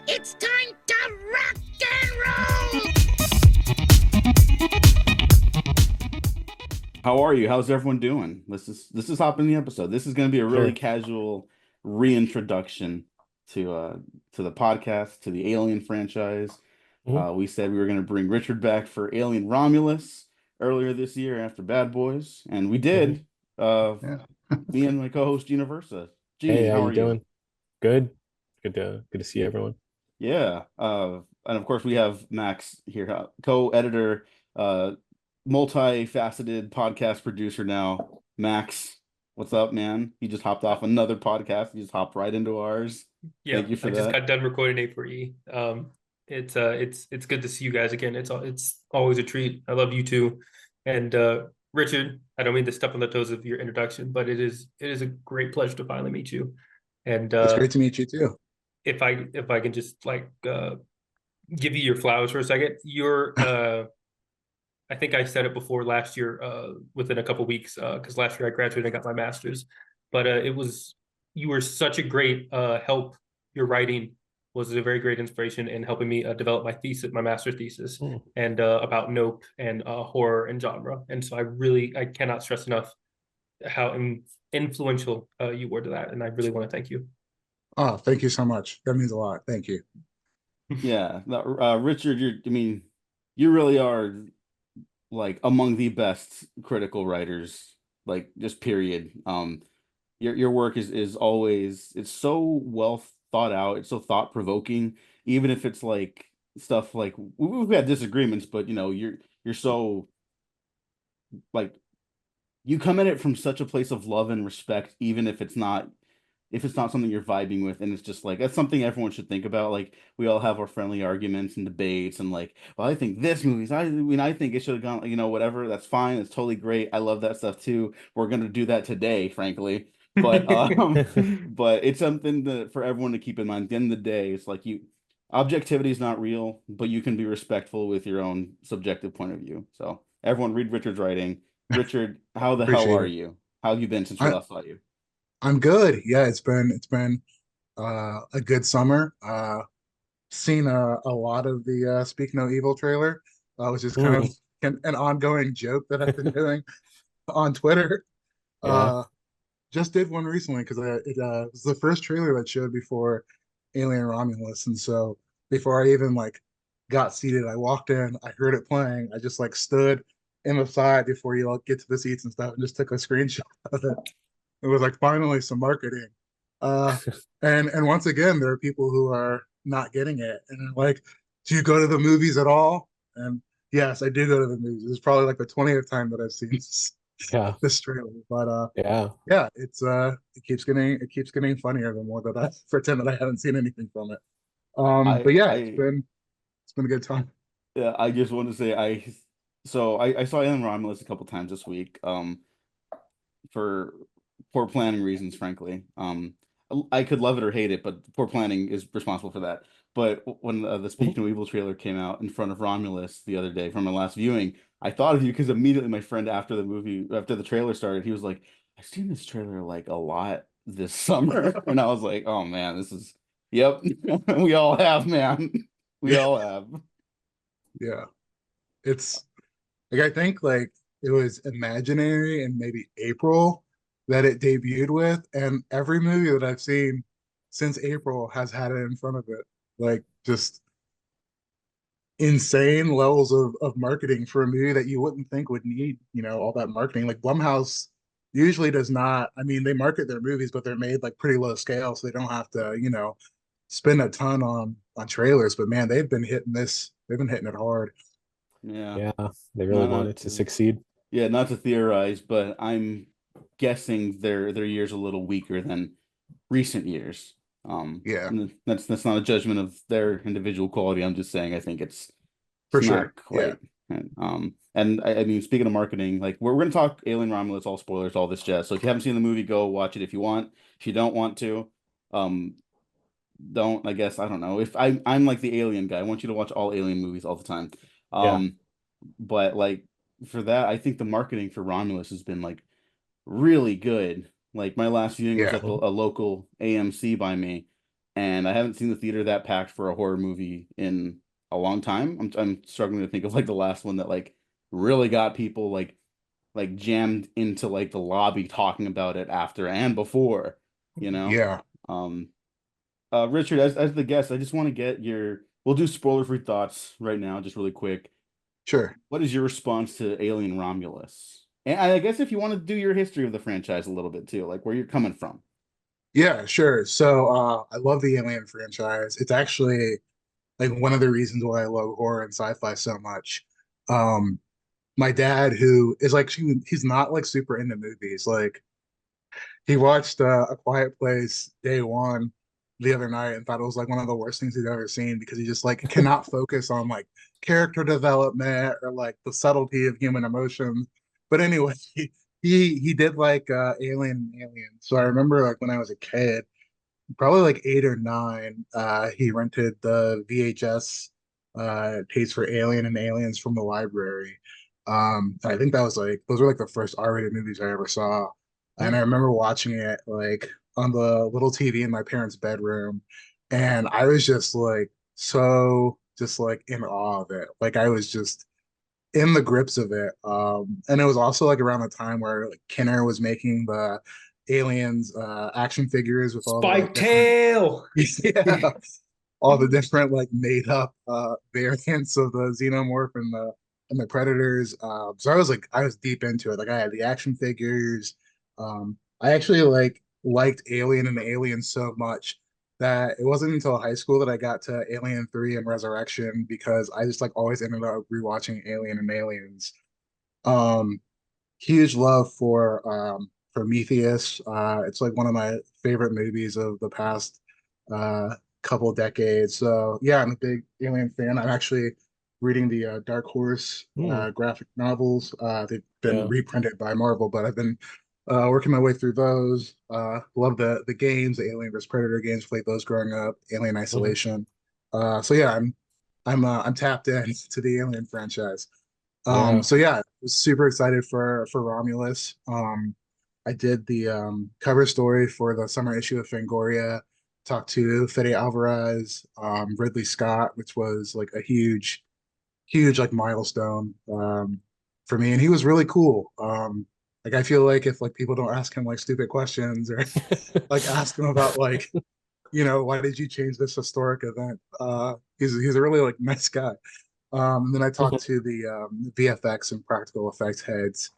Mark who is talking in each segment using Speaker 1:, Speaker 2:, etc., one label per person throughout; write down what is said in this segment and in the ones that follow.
Speaker 1: It's time to rock and roll!
Speaker 2: How are you? How's everyone doing? This is hopping the episode. This is going to be a really
Speaker 3: Sure.
Speaker 2: casual reintroduction to to the podcast, to the Alien franchise.
Speaker 3: Mhm.
Speaker 2: We said we were going to bring Richard back for Alien Romulus earlier this year after Bad Boys, and we
Speaker 3: Mhm.
Speaker 2: did. Uh,
Speaker 4: Yeah.
Speaker 2: Me and my co-host Universa.
Speaker 3: Hey,
Speaker 2: Gene,
Speaker 3: how
Speaker 2: how
Speaker 3: you
Speaker 2: are you?
Speaker 3: doing? Good. Good to see everyone.
Speaker 2: Yeah. And of course we have Max here, co-editor, uh, multifaceted podcast producer now. Max, what's up, man? He just hopped off another podcast. He just hopped right into ours. Thank
Speaker 5: Yeah,
Speaker 2: you for
Speaker 5: I just
Speaker 2: that.
Speaker 5: got done recording A4E. It's good to see you guys again. It's always a treat. I love you too. And Richard, I don't mean to step on the toes of your introduction, but it is a great pleasure to finally meet you. And
Speaker 4: It's great to meet you too.
Speaker 5: if I can just give you your flowers for a second, I think I said it before last year, within a couple weeks, because last year I graduated and got my master's. But you were such a great help. Your writing was a very great inspiration in helping me develop my master's thesis,
Speaker 3: Mm.
Speaker 5: and about Nope and horror and genre. And so I cannot stress enough how influential you were to that, and I really want to thank you.
Speaker 4: Oh, thank you so much. That means a lot. Thank you.
Speaker 2: Yeah. No, Richard, you really are like among the best critical writers, like just period. Your work is always, it's so well thought out, it's so thought provoking, even if it's like stuff like we've had disagreements, but you're so like you come at it from such a place of love and respect, even if it's not something you're vibing with, and it's just like that's something everyone should think about. Like we all have our friendly arguments and debates, and like, well, I think this movie's, I think it should have gone, whatever. That's fine. It's totally great. I love that stuff too. We're gonna do that today, frankly. But but it's something that for everyone to keep in mind. At the end of the day, it's like objectivity is not real, but you can be respectful with your own subjective point of view. So everyone read Richard's writing. Richard, how the hell
Speaker 4: Appreciate
Speaker 2: are
Speaker 4: it.
Speaker 2: you? How have you been since we
Speaker 4: I
Speaker 2: last saw you?
Speaker 4: I'm good. Yeah, it's been a good summer. Seen a lot of the Speak No Evil trailer, which is kind of
Speaker 3: Mm.
Speaker 4: an ongoing joke that I've been doing on Twitter.
Speaker 3: Yeah.
Speaker 4: Uh, just did one recently because it was the first trailer that showed before Alien Romulus, and so before I even like got seated, I walked in, I heard it playing, I just like stood in the side before you like get to the seats and stuff, and just took a screenshot of it. It was like finally some marketing. Uh, and once again, there are people who are not getting it, and they're like, "Do you go to the movies at all?" And yes, I do go to the movies. It's probably like the 20th time that I've seen
Speaker 3: Yeah.
Speaker 4: this trailer, but
Speaker 3: Yeah.
Speaker 4: yeah, it keeps getting funnier the more that I pretend that I haven't seen anything from it.
Speaker 2: I
Speaker 4: But yeah, it's
Speaker 2: I
Speaker 4: been a good time.
Speaker 2: Yeah, I just want to say I saw Alien Romulus a couple times this week. For poor planning reasons, frankly. I could love it or hate it, but poor planning is responsible for that. But when the Speak
Speaker 3: Mhm.
Speaker 2: No Evil trailer came out in front of Romulus the other day from my last viewing, I thought of you because immediately my friend after the trailer started, he was like, "I've seen this trailer like a lot this summer," and I was like, "Oh man, yep, we all have, man, we
Speaker 4: Yeah,
Speaker 2: all have."
Speaker 4: yeah. It's like I think like it was Imaginary in maybe April that it debuted with, and every movie that I've seen since April has had it in front of it. Like just insane levels of marketing for a movie that you wouldn't think would need, all that marketing. Like Blumhouse usually does not. I mean, they market their movies, but they're made like pretty low scale, so they don't have to, spend a ton on trailers. But man, they've been hitting it hard.
Speaker 2: Yeah,
Speaker 3: Yeah. They really
Speaker 2: no,
Speaker 3: wanted to succeed.
Speaker 2: yeah, not to theorize, but I'm guessing their year's a little weaker than recent years.
Speaker 4: Yeah,
Speaker 2: That's not a judgment of their individual quality. I'm just saying I think it's
Speaker 4: for sure.
Speaker 2: not
Speaker 4: Yeah.
Speaker 2: quite. And I mean, speaking of marketing, like we're gonna talk Alien Romulus, all spoilers, all this jazz. So if you haven't seen the movie, go watch it if you want. If you don't want to, um, don't. I guess I don't know. If I'm like the Alien guy, I want you to watch all Alien movies all the time.
Speaker 3: Yeah.
Speaker 2: Um, but like for that, I think the marketing for Romulus has been like really good. Like my last viewing was
Speaker 4: Yeah.
Speaker 2: at
Speaker 3: Mhm.
Speaker 2: a local AMC by me, and I haven't seen the theater that packed for a horror movie in a long time. I'm struggling to think of like the last one that like really got people like jammed into like the lobby talking about it after and before, you know.
Speaker 4: Yeah,
Speaker 2: Um, Richard, as the guest, I just want to get your. We'll do spoiler-free thoughts right now, just really quick.
Speaker 4: sure.
Speaker 2: What is your response to Alien Romulus? And I guess if you want to do your history of the franchise a little bit too, like where you're coming from.
Speaker 4: Yeah, sure. So I love the Alien franchise. It's actually like one of the reasons why I love horror and sci-fi so much. Um, my dad, who is like he's not like super into movies. Like he watched A Quiet Place day one the other night and thought it was like one of the worst things he's ever seen because he just like cannot focus on like character development or like the subtlety of human emotions. But anyway, he did like Alien and Alien. So I remember like when I was a kid, probably like 8 or 9, he rented the VHS tapes for Alien and Aliens from the library. I think that was like those were like the first R-rated movies I ever saw. And I remember watching it like on the little TV in my parents' bedroom. And I was just like so just like in awe of it. Like I was just in the grips of it. And it was also like around the time where like Kenner was making the aliens action figures with all the like
Speaker 5: Spike
Speaker 4: different
Speaker 5: tail.
Speaker 4: yeah, all the different like made up variants of the xenomorph and the predators. So I was deep into it. Like I had the action figures. I actually like liked Alien and Alien so much that it wasn't until high school that I got to Alien 3 and Resurrection because I just like always ended up rewatching Alien and Aliens. Um, Huge love for Prometheus. It's like one of my favorite movies of the past uh, couple decades. So yeah, I'm a big Alien fan. I'm actually reading the Dark Horse
Speaker 3: Hmm.
Speaker 4: graphic novels. They've been
Speaker 3: Yeah.
Speaker 4: reprinted by Marvel, but I've been working my way through those. Love the games, the Alien vs Predator games. Played those growing up. Alien
Speaker 3: Mhm.
Speaker 4: Isolation. So yeah, I'm tapped in to the Alien franchise.
Speaker 3: Yeah.
Speaker 4: So yeah, I was super excited for Romulus. I did the cover story for the summer issue of Fangoria. Talked to Fede Alvarez, Ridley Scott, which was like a huge like milestone for me, and he was really cool. Like I feel like if like people don't ask him like stupid questions or like ask him about like why did you change this historic event? He's a really like nice guy. And then I talked to the VFX and practical effects heads.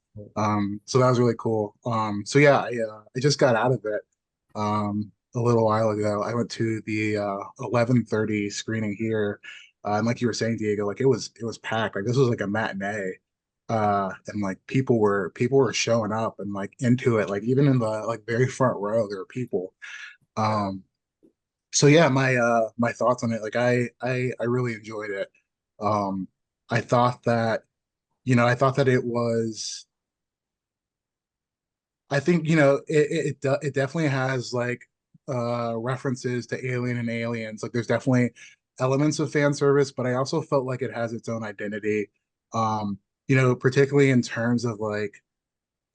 Speaker 4: So that was really cool. So yeah, I just got out of it a little while ago. I went to the 11:30 screening here, and like you were saying, Diego, like it was packed. Like this was like a matinee, and like people were showing up and like into it. Like even in the like very front row, there were people. Um, so yeah, my thoughts on it, like I really enjoyed it. Um, I thought that, I thought that it was, I think, it definitely has like references to Alien and Aliens. Like there's definitely elements of fan service, but I also felt like it has its own identity. Um, particularly in terms of like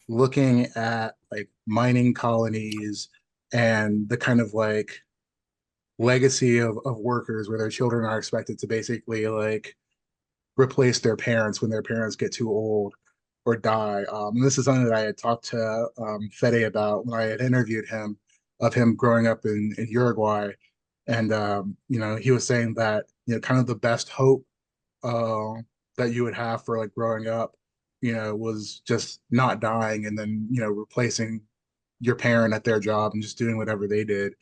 Speaker 4: looking at like mining colonies and the kind of like legacy of workers where their children are expected to basically like replace their parents when their parents get too old or die. And this is something that I had talked to Fede about when I had interviewed him of him growing up in Uruguay. And, he was saying that, kind of the best hope uh, that you would have for like growing up, was just not dying and then, replacing your parent at their job and just doing whatever they did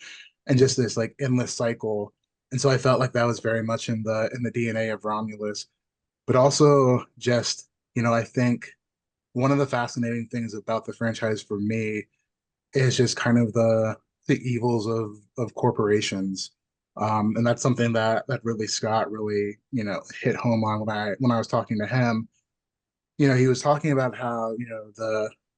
Speaker 4: and just this like endless cycle. And so I felt like that was very much in the DNA of Romulus, but also just, I think one of the fascinating things about the franchise for me is just kind of the evils of corporations. And that's something that Ridley Scott really, hit home on when I was talking to him. He was talking about how,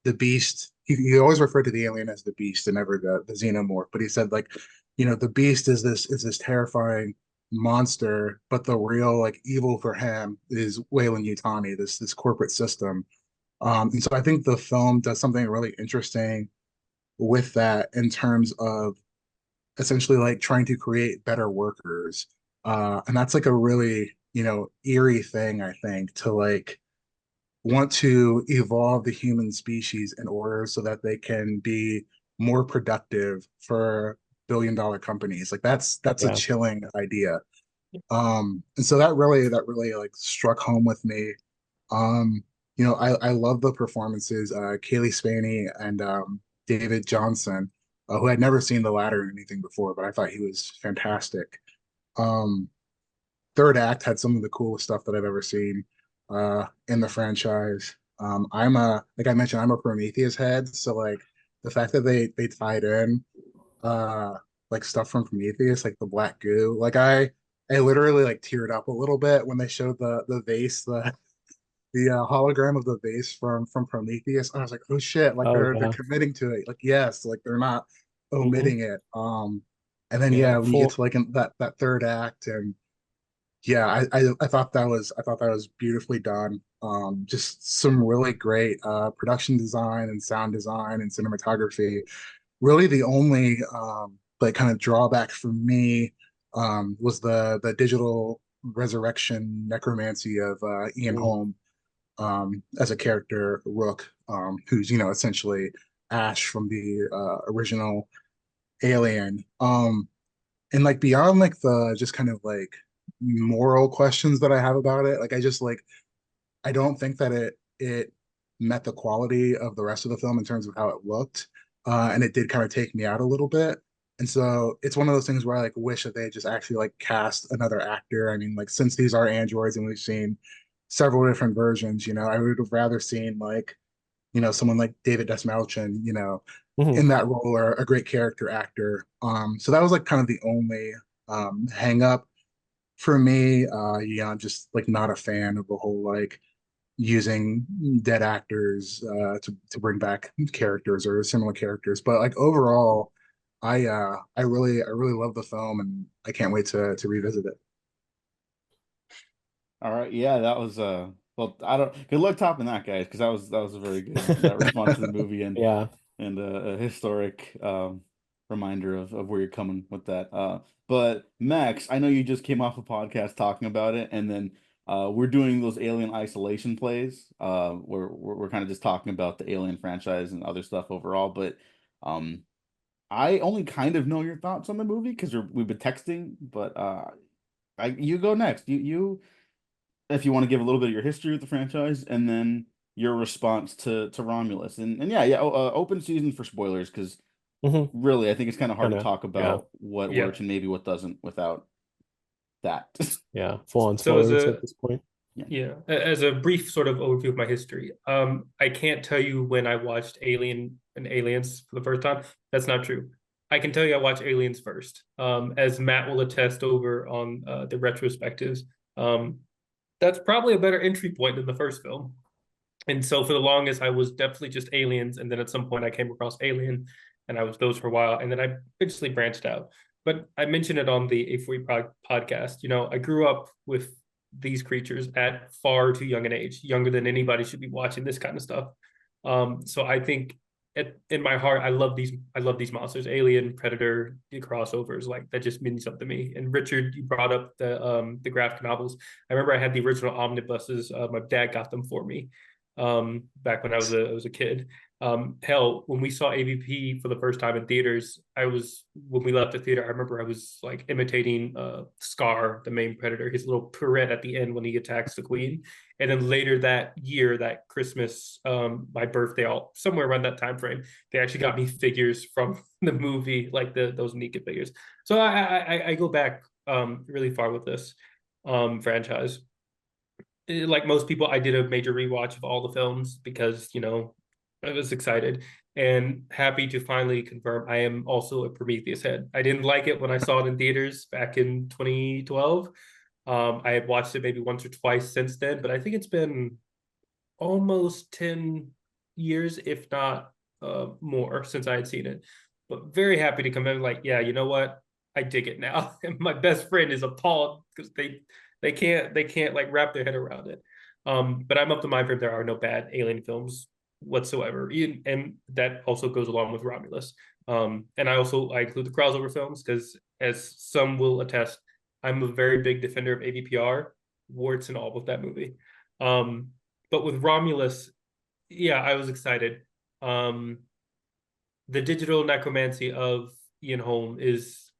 Speaker 4: the beast, he always referred to the alien as the beast and never the xenomorph, but he said like, the beast is this terrifying monster, but the real like evil for him is Weyland Yutani, this corporate system. And so I think the film does something really interesting with that in terms of essentially like trying to create better workers. And that's like a really, eerie thing, I think, to like want to evolve the human species in order so that they can be more productive for billion-dollar companies. Like that's a
Speaker 3: Yeah.
Speaker 4: chilling idea. And so that really like struck home with me. I love the performances, Kaylee Spaney and David Johnson, who I'd never seen the latter in anything before, but I thought he was fantastic. Um, Third act had some of the coolest stuff that I've ever seen in the franchise. Like I mentioned, I'm a Prometheus head, so like the fact that they tied in like stuff from Prometheus, like the black goo, like I literally like teared up a little bit when they showed the vase, the hologram of the vase from Prometheus. I was like, oh shit, like
Speaker 3: Oh
Speaker 4: they're
Speaker 3: yeah.
Speaker 4: committing to it. Like yes, like they're not
Speaker 3: Hmm.
Speaker 4: omitting it. And then
Speaker 5: Yeah,
Speaker 4: yeah, when you get
Speaker 3: Full.
Speaker 4: to like that third act, and yeah, I thought that was beautifully done. Just some really great production design and sound design and cinematography. Really, the only like kind of drawback for me was the digital resurrection necromancy of Ian
Speaker 3: Mm.
Speaker 4: Holm as a character Rook, who's essentially Ash from the original Alien. And like beyond like the just kind of like moral questions that I have about it, like I just like I don't think that it met the quality of the rest of the film in terms of how it looked, and it did kind of take me out a little bit. And so it's one of those things where I like wish that they had just actually like cast another actor. I mean, like since these are androids and we've seen several different versions, I would have rather seen like someone like David Desmalchin,
Speaker 3: Hmm.
Speaker 4: in that role or a great character actor. So that was like kind of the only hang up for me. Yeah, I'm just like not a fan of the whole like using dead actors to bring back characters or similar characters. But like overall, I really love the film and I can't wait to revisit it.
Speaker 2: All right, yeah, that was well, I don't good luck topping that, guys, because that was a very good response to the movie
Speaker 3: Yeah.
Speaker 2: and a historic reminder of where you're coming with that. But Max, I know you just came off a podcast talking about it, and then we're doing those Alien Isolation plays, where we're kind of just talking about the Alien franchise and other stuff overall. But um, I only kind of know your thoughts on the movie because we've been texting, but you go next. You if you want to give a little bit of your history with the franchise and then your response to Romulus. And yeah, open season for spoilers because
Speaker 3: Hmm.
Speaker 2: really I think it's kind of hard
Speaker 3: Kind
Speaker 2: to
Speaker 3: of.
Speaker 2: talk
Speaker 3: Yeah.
Speaker 2: about what
Speaker 5: yeah.
Speaker 2: works and maybe what doesn't without that.
Speaker 3: Yeah. Full on
Speaker 5: So as
Speaker 3: spoilers
Speaker 5: a
Speaker 3: at this point.
Speaker 2: Yeah.
Speaker 5: Yeah, as a brief sort of overview of my history, I can't tell you when I watched Alien and Aliens for the first time. That's not true. I can tell you I watched Aliens first, as Matt will attest over on the retrospectives. Um, that's probably a better entry point than the first film. And so for the longest, I was definitely just Aliens, and then at some point I came across Alien, and I was those for a while, and then I eventually branched out. But I mentioned it on the A4E podcast. I grew up with these creatures at far too young an age, younger than anybody should be watching this kind of stuff. So I think in my heart, I love these monsters, Alien, Predator, the crossovers, like that just means something to me. And Richard, you brought up the graphic novels. I remember I had the original omnibuses. My dad got them for me back when I was a kid. Hell, when we saw AVP for the first time in theaters, when we left the theater, I remember I was like imitating Scar, the main predator, his little pirouette at the end when he attacks the queen. And then later that year, that Christmas, my birthday, all somewhere around that time frame, they actually got me figures from the movie, like those Nika figures. So I go back really far with this franchise. Like most people, I did a major rewatch of all the films because, I was excited and happy to finally confirm I am also a Prometheus head. I didn't like it when I saw it in theaters back in 2012. I had watched it maybe once or twice since then, but I think it's been almost 10 years, if not more, since I had seen it. But very happy to come in like, yeah, you know what? I dig it now. And my best friend is appalled because they can't like wrap their head around it. But I'm of the mind frame there are no bad alien films whatsoever. And that also goes along with Romulus. And I include the crossover films because, as some will attest, I'm a very big defender of AVPR, warts and all with that movie. But with Romulus, yeah, I was excited. Um, the digital necromancy of Ian Holm is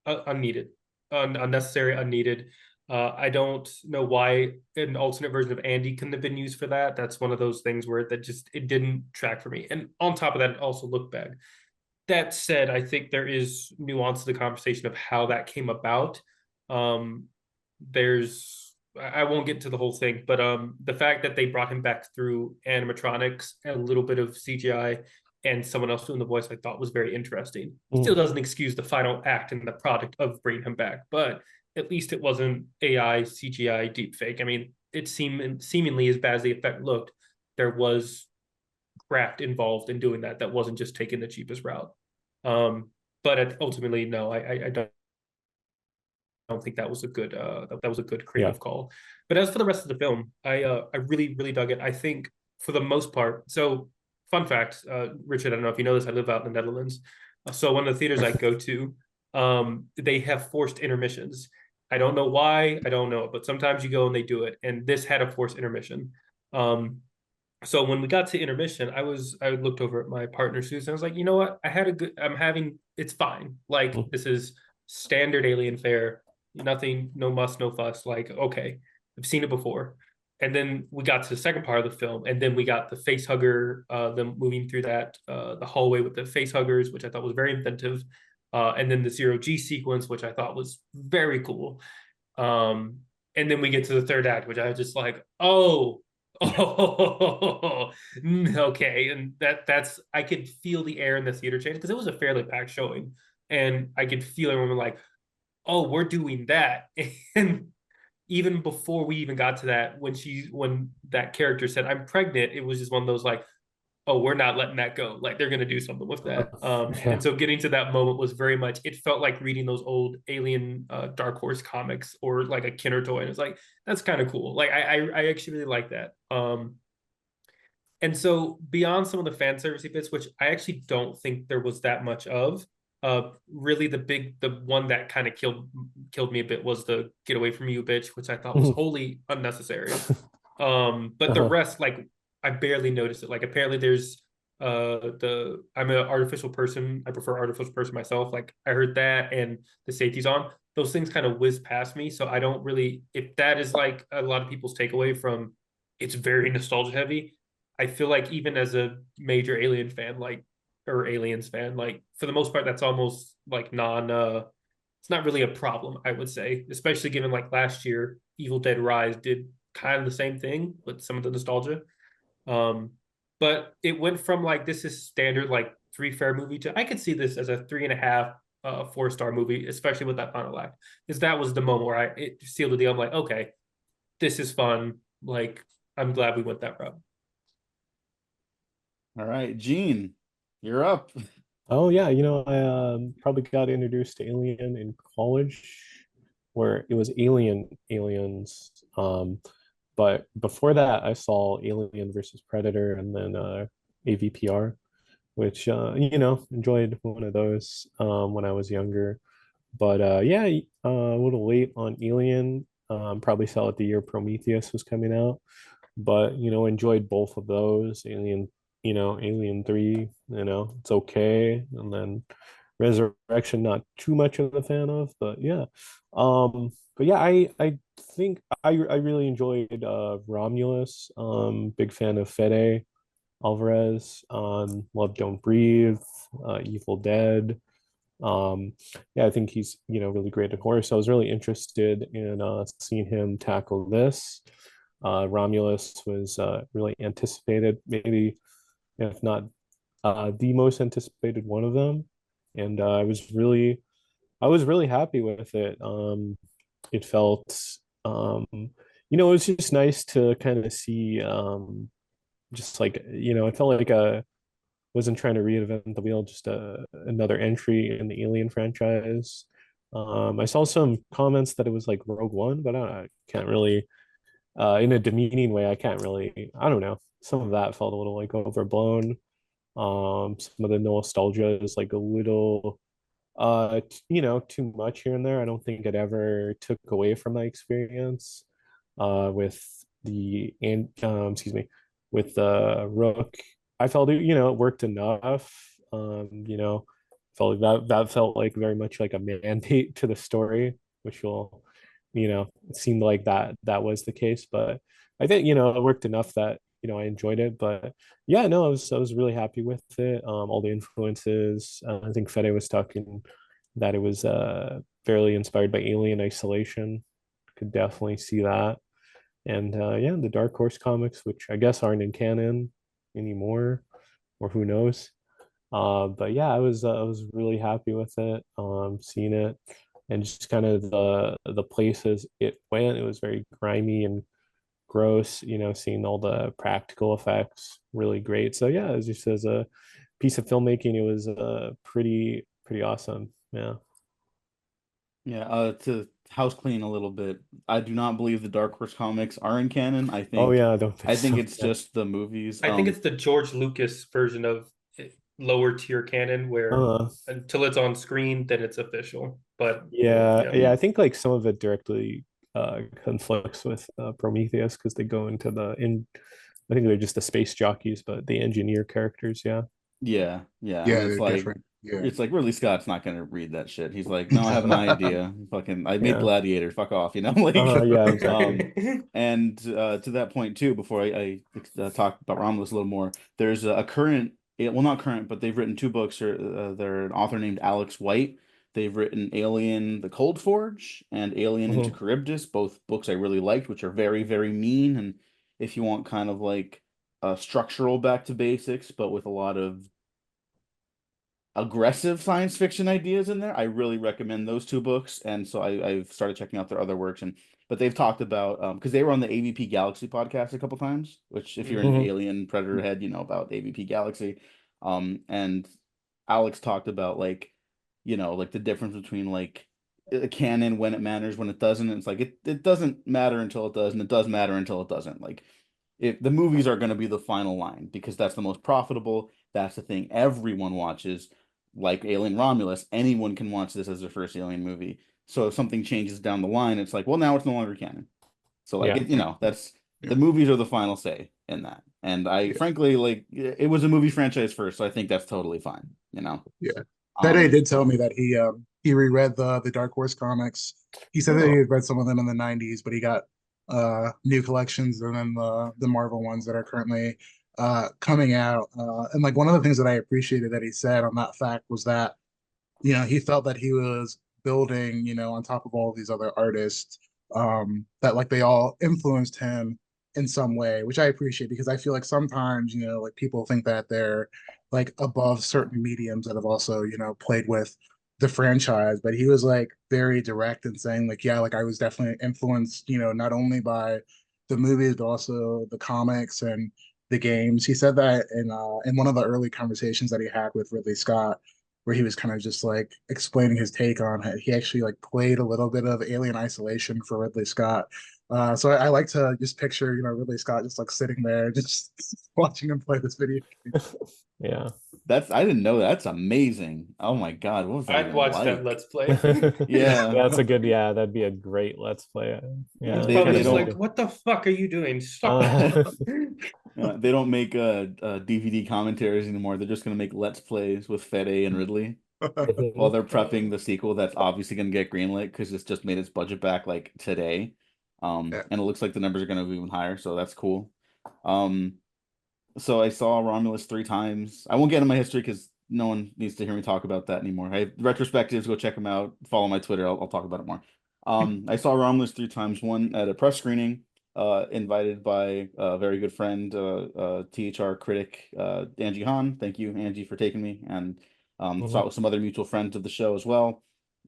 Speaker 5: unneeded, unnecessary, unneeded. I don't know why an alternate version of Andy couldn't have been used for that. That's one of those things where it didn't track for me. And on top of that, it also looked bad. That said, I think there is nuance to the conversation of how that came about. Um, I won't get into the whole thing, but the fact that they brought him back through animatronics and a little bit of CGI and someone else doing the voice, I thought was very interesting. Still doesn't excuse the final act and the product of bringing him back, but at least it wasn't AI, CGI, deepfake. I mean, it seemingly as bad as the effect looked, there was craft involved in doing that wasn't just taking the cheapest route. But ultimately, no, I don't think that was a good creative call. But as for the rest of the film, I really dug it. I think for the most part. So fun fact, Richard, I don't know if you know this, I live out in the Netherlands. So one of the theaters I go to, they have forced intermissions. I don't know why, I don't know, but sometimes you go and they do it. And this had a forced intermission. So when we got to intermission, I looked over at my partner Susan. I was like, you know what? It's fine. Like, this is standard alien fare. Nothing, no muss, no fuss. Like, okay, I've seen it before. And then we got to the second part of the film, and then we got the face hugger, them moving through the hallway with the face huggers, which I thought was very inventive. And then the zero-G sequence, which I thought was very cool. And then we get to the third act, which I was just like, oh, okay. And that's I could feel the air in the theater change because it was a fairly packed showing, and I could feel everyone like, oh, we're doing that. And even before we even got to that, when that character said I'm pregnant, it was just one of those like, oh, we're not letting that go. Like, they're gonna do something with that. And so getting to that moment was very much, it felt like reading those old Alien Dark Horse comics or like a Kinder toy. And it's like, that's kind of cool. Like I actually really like that. And so beyond some of the fan servicey bits, which I actually don't think there was that much of, really the one that kind of killed me a bit was the "Get away from you, bitch," which I thought was wholly unnecessary. But the rest, like, I barely noticed it. Like, apparently there's I'm an artificial person. I prefer artificial person myself. Like, I heard that and the safety's on. Those things kind of whiz past me. So I don't really, if that is like a lot of people's takeaway from it's very nostalgia heavy. I feel like even as a major Alien fan, like, or Aliens fan, like, for the most part, that's almost like it's not really a problem, I would say, especially given like last year, Evil Dead Rise did kind of the same thing with some of the nostalgia. But it went from like, this is standard like 3 fair movie to I could see this as a 3.5 4-star movie, especially with that final act, because that was the moment where it sealed the deal. I'm like, okay, this is fun. Like, I'm glad we went that route.
Speaker 2: All right, Gene, you're up.
Speaker 3: Oh yeah, I probably got introduced to Alien in college, where it was Aliens. But before that, I saw Alien versus Predator and then AVPR, which enjoyed one of those when I was younger. But yeah, a little late on Alien. Probably saw it the year Prometheus was coming out, but enjoyed both of those. Alien 3, it's okay. And then Resurrection, not too much of a fan of, but yeah. But yeah, I think I really enjoyed Romulus. Big fan of Fede Alvarez on Love Don't Breathe, Evil Dead. Yeah, I think he's really great at horror. So I was really interested in seeing him tackle this. Romulus was really anticipated, maybe if not the most anticipated one of them, and I was really happy with it. It felt, it was just nice to kind of see, just like it felt like wasn't trying to reinvent the wheel, just another entry in the Alien franchise. I saw some comments that it was like Rogue One, but I can't really, in a demeaning way, I can't really, I don't know. Some of that felt a little like overblown. Some of the nostalgia is like a little too much here and there. I don't think it ever took away from my experience with with the Rook. I felt it worked enough. Felt like that felt like very much like a mandate to the story, which it seemed like that was the case. But I think it worked enough that I enjoyed it. But yeah, no, I was really happy with it. All the influences. I think Fede was talking that it was fairly inspired by Alien Isolation. Could definitely see that. And yeah, the Dark Horse comics, which I guess aren't in canon anymore, or who knows. But yeah, I was really happy with it. Seeing it and just kind of the places it went. It was very grimy and gross. Seeing all the practical effects, really great. So yeah, as just as a piece of filmmaking, it was pretty awesome. Yeah.
Speaker 2: Yeah, to house clean a little bit. I do not believe the Dark Horse comics are in canon.
Speaker 3: Oh yeah, I don't think
Speaker 2: I think
Speaker 3: so.
Speaker 2: it's just the movies.
Speaker 5: I think it's the George Lucas version of lower tier canon where
Speaker 3: Uh,
Speaker 5: until it's on screen, then it's official. But
Speaker 3: yeah,
Speaker 5: yeah.
Speaker 3: yeah. I think like some of it directly conflicts with Prometheus because they go into the. I think they're just the space jockeys, but the engineer characters. Yeah.
Speaker 2: Yeah, yeah, and
Speaker 4: Yeah, they're different. Yeah.
Speaker 2: it's like Ridley Scott's not gonna read that shit. He's like, no, I have an idea. Fucking, I made
Speaker 3: Yeah.
Speaker 2: Gladiator. Fuck off, like.
Speaker 3: Yeah. Exactly.
Speaker 2: And to that point too, before I talk about Romulus a little more, there's a current, well, not current, but they've written two books. Or they're an author named Alex White. They've written Alien: The Cold Forge and Alien into
Speaker 3: Mhm.
Speaker 2: Charybdis, both books I really liked, which are very, very mean. And if you want kind of like structural back to basics, but with a lot of aggressive science fiction ideas in there. I really recommend those two books, and so I've started checking out their other works. And but they've talked about because they were on the AVP Galaxy podcast a couple times, which if you're an
Speaker 3: Mhm.
Speaker 2: Alien Predator head, you know about AVP Galaxy. And Alex talked about like like the difference between like canon when it matters, when it doesn't. It's like it doesn't matter until it does, and it does matter until it doesn't. Like if the movies are going to be the final line because that's the most profitable, that's the thing everyone watches, like Alien Romulus, anyone can watch this as their first Alien movie. So if something changes down the line, it's like, well, now it's no longer canon. So like
Speaker 3: Yeah.
Speaker 2: that's
Speaker 4: Yeah.
Speaker 2: the movies are the final say in that. And I
Speaker 4: Yeah.
Speaker 2: frankly like it was a movie franchise first, so I think that's totally fine.
Speaker 4: Yeah. Fede
Speaker 2: Um
Speaker 4: did tell me that he reread the Dark Horse comics. He said that he
Speaker 3: Oh.
Speaker 4: had read some of them in the 90s, but he got new collections and then the Marvel ones that are currently coming out. And like one of the things that I appreciated that he said on that fact was that he felt that he was building, on top of all these other artists, that like they all influenced him in some way, which I appreciate because I feel like sometimes, like people think that they're like above certain mediums that have also, played with the franchise. But he was like very direct in saying, like, yeah, like I was definitely influenced, not only by the movies, but also the comics and the games. He said that in one of the early conversations that he had with Ridley Scott where he was kind of just like explaining his take on it. He actually like played a little bit of Alien Isolation for Ridley Scott. So I like to just picture, Ridley Scott just like sitting there, just watching him play this video game.
Speaker 3: Yeah.
Speaker 2: that's I didn't know that. That's amazing. Oh my God, what was that
Speaker 5: I'd
Speaker 2: even
Speaker 5: watch that
Speaker 2: like?
Speaker 5: Let's Play.
Speaker 2: Yeah.
Speaker 3: That's a good. Yeah, that'd be a great Let's Play.
Speaker 5: He's
Speaker 3: Yeah.
Speaker 2: They
Speaker 5: probably
Speaker 2: they
Speaker 5: just
Speaker 2: don't
Speaker 5: like, what the fuck are you doing? Stop
Speaker 3: Uh,
Speaker 5: it.
Speaker 2: they don't make DVD commentaries anymore. They're just gonna make Let's Plays with Fede and Ridley while they're prepping the sequel that's obviously gonna get greenlit because it's just made its budget back like today.
Speaker 4: Yeah.
Speaker 2: And it looks like the numbers are gonna be even higher, so that's cool. Um, so I saw Romulus three times. I won't get into my history because no one needs to hear me talk about that anymore. I have retrospectives, go check them out. Follow my Twitter. I'll talk about it more. I saw Romulus three times. One at a press screening, invited by a very good friend, THR critic, Angie Han. Thank you, Angie, for taking me. And saw it
Speaker 3: mhm,
Speaker 2: with some other mutual friends of the show as well.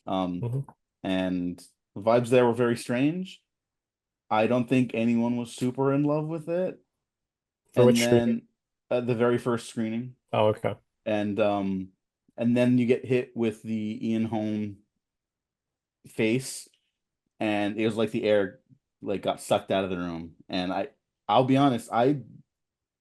Speaker 2: Um,
Speaker 3: mhm.
Speaker 2: and the vibes there were very strange. I don't think anyone was super in love with it.
Speaker 3: For
Speaker 2: And
Speaker 3: which screen?
Speaker 2: then the very first screening,
Speaker 3: Oh, okay.
Speaker 2: and then you get hit with the Ian Holm face, and it was like the air like got sucked out of the room. And I'll be honest, I